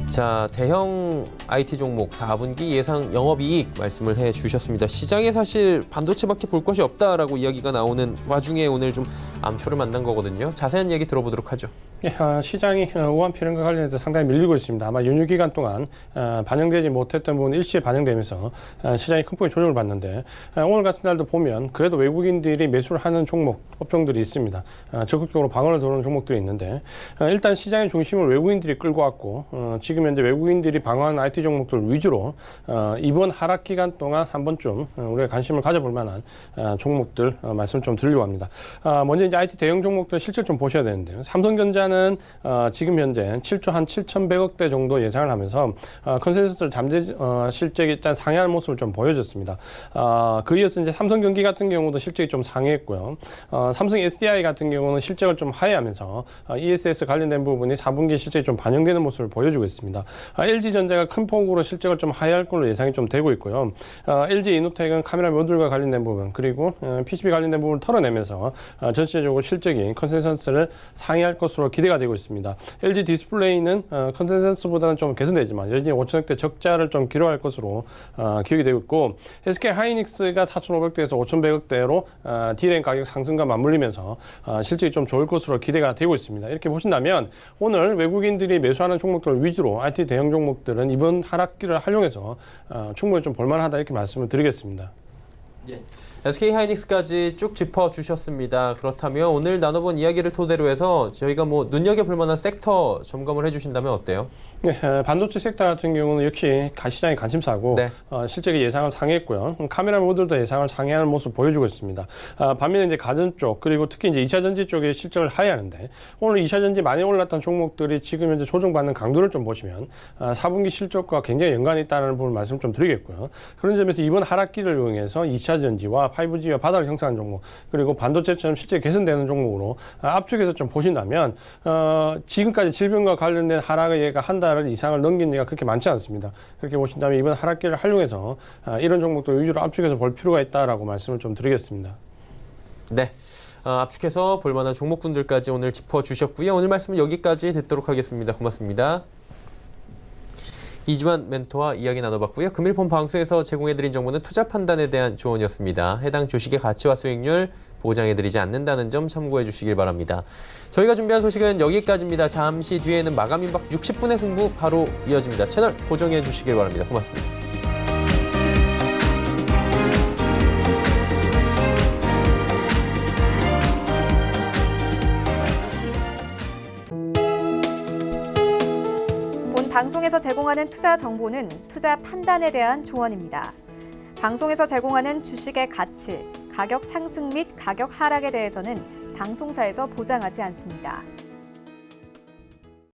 자, 대형 IT 종목 4분기 예상 영업이익 말씀을 해주셨습니다. 시장에 사실 반도체밖에 볼 것이 없다라고 이야기가 나오는 와중에 오늘 좀 암초를 만난 거거든요. 자세한 얘기 들어보도록 하죠. 예, 시장이 우한폐렴과 관련해서 상당히 밀리고 있습니다. 아마 연휴 기간 동안 반영되지 못했던 부분 일시에 반영되면서 시장이 큰 폭의 조정을 받는데 오늘 같은 날도 보면 그래도 외국인들이 매수를 하는 종목, 업종들이 있습니다. 적극적으로 방어를 도는 종목들이 있는데 일단 시장의 중심을 외국인들이 끌고 왔고 지금 현재 외국인들이 방어하는 IT 종목들 위주로 이번 하락 기간 동안 한 번쯤 우리가 관심을 가져볼 만한 종목들 말씀을 좀 드리려고 합니다. 먼저 이제 IT 대형 종목들 실적 좀 보셔야 되는데요. 삼성전자 일단은 지금 현재 7조 한 7,100억대 정도 예상을 하면서 컨센서스를 잠재 실적이 일단 상회하는 모습을 좀 보여줬습니다. 그 이어서 이제 삼성전기 같은 경우도 실적이 좀 상회했고요. 삼성 SDI 같은 경우는 실적을 좀 하회하면서 ESS 관련된 부분이 4분기 실적이 좀 반영되는 모습을 보여주고 있습니다. LG전자가 큰 폭으로 실적을 좀 하회할 걸로 예상이 좀 되고 있고요. LG 이노텍은 카메라 모듈과 관련된 부분 그리고 PCB 관련된 부분을 털어내면서 전체적으로 실적이 컨센서스를 상회할 것으로 기대가 되고 있습니다. LG 디스플레이는 컨센서스보다는 좀 개선되지만 여전히 5천억대 적자를 좀 기록할 것으로 기록이 되고 있고 SK 하이닉스가 4,500대에서 5,100억대로 D램 가격 상승과 맞물리면서 실적이 좀 좋을 것으로 기대가 되고 있습니다. 이렇게 보신다면 오늘 외국인들이 매수하는 종목들 위주로 IT 대형 종목들은 이번 하락기를 활용해서 충분히 좀 볼만하다 이렇게 말씀을 드리겠습니다. 예. SK 하이닉스까지 쭉 짚어주셨습니다. 그렇다면 오늘 나눠본 이야기를 토대로 해서 저희가 뭐 눈여겨볼 만한 섹터 점검을 해주신다면 어때요? 네, 반도체 섹터 같은 경우는 역시 시장의 관심사고 네. 실적이 예상을 상회했고요. 카메라 모듈도 예상을 상회하는 모습 보여주고 있습니다. 반면에 이제 가전 쪽 그리고 특히 이제 2차 전지 쪽의 실적을 하회하는데 오늘 2차 전지 많이 올랐던 종목들이 지금 현재 조정받는 강도를 좀 보시면 4분기 실적과 굉장히 연관이 있다는 부분을 말씀 좀 드리겠고요. 그런 점에서 이번 하락기를 이용해서 2차 전지와 5G와 바닥을 형성한 종목 그리고 반도체처럼 실제 개선되는 종목으로 압축해서 좀 보신다면 지금까지 질병과 관련된 하락의 예가 한 달 이상을 넘긴 예가 그렇게 많지 않습니다. 그렇게 보신다면 이번 하락기를 활용해서 이런 종목들 위주로 압축해서 볼 필요가 있다라고 말씀을 좀 드리겠습니다. 네. 압축해서 볼만한 종목군들까지 오늘 짚어주셨고요. 오늘 말씀은 여기까지 듣도록 하겠습니다. 고맙습니다. 이지환 멘토와 이야기 나눠봤고요. 금일폰 방송에서 제공해드린 정보는 투자 판단에 대한 조언이었습니다. 해당 주식의 가치와 수익률 보장해드리지 않는다는 점 참고해 주시길 바랍니다. 저희가 준비한 소식은 여기까지입니다. 잠시 뒤에는 마감 임박 60분의 승부 바로 이어집니다. 채널 고정해 주시길 바랍니다. 고맙습니다. 본 방송에서 제공하는 투자 정보는 투자 판단에 대한 조언입니다. 방송에서 제공하는 주식의 가치, 가격 상승 및 가격 하락에 대해서는 방송사에서 보장하지 않습니다.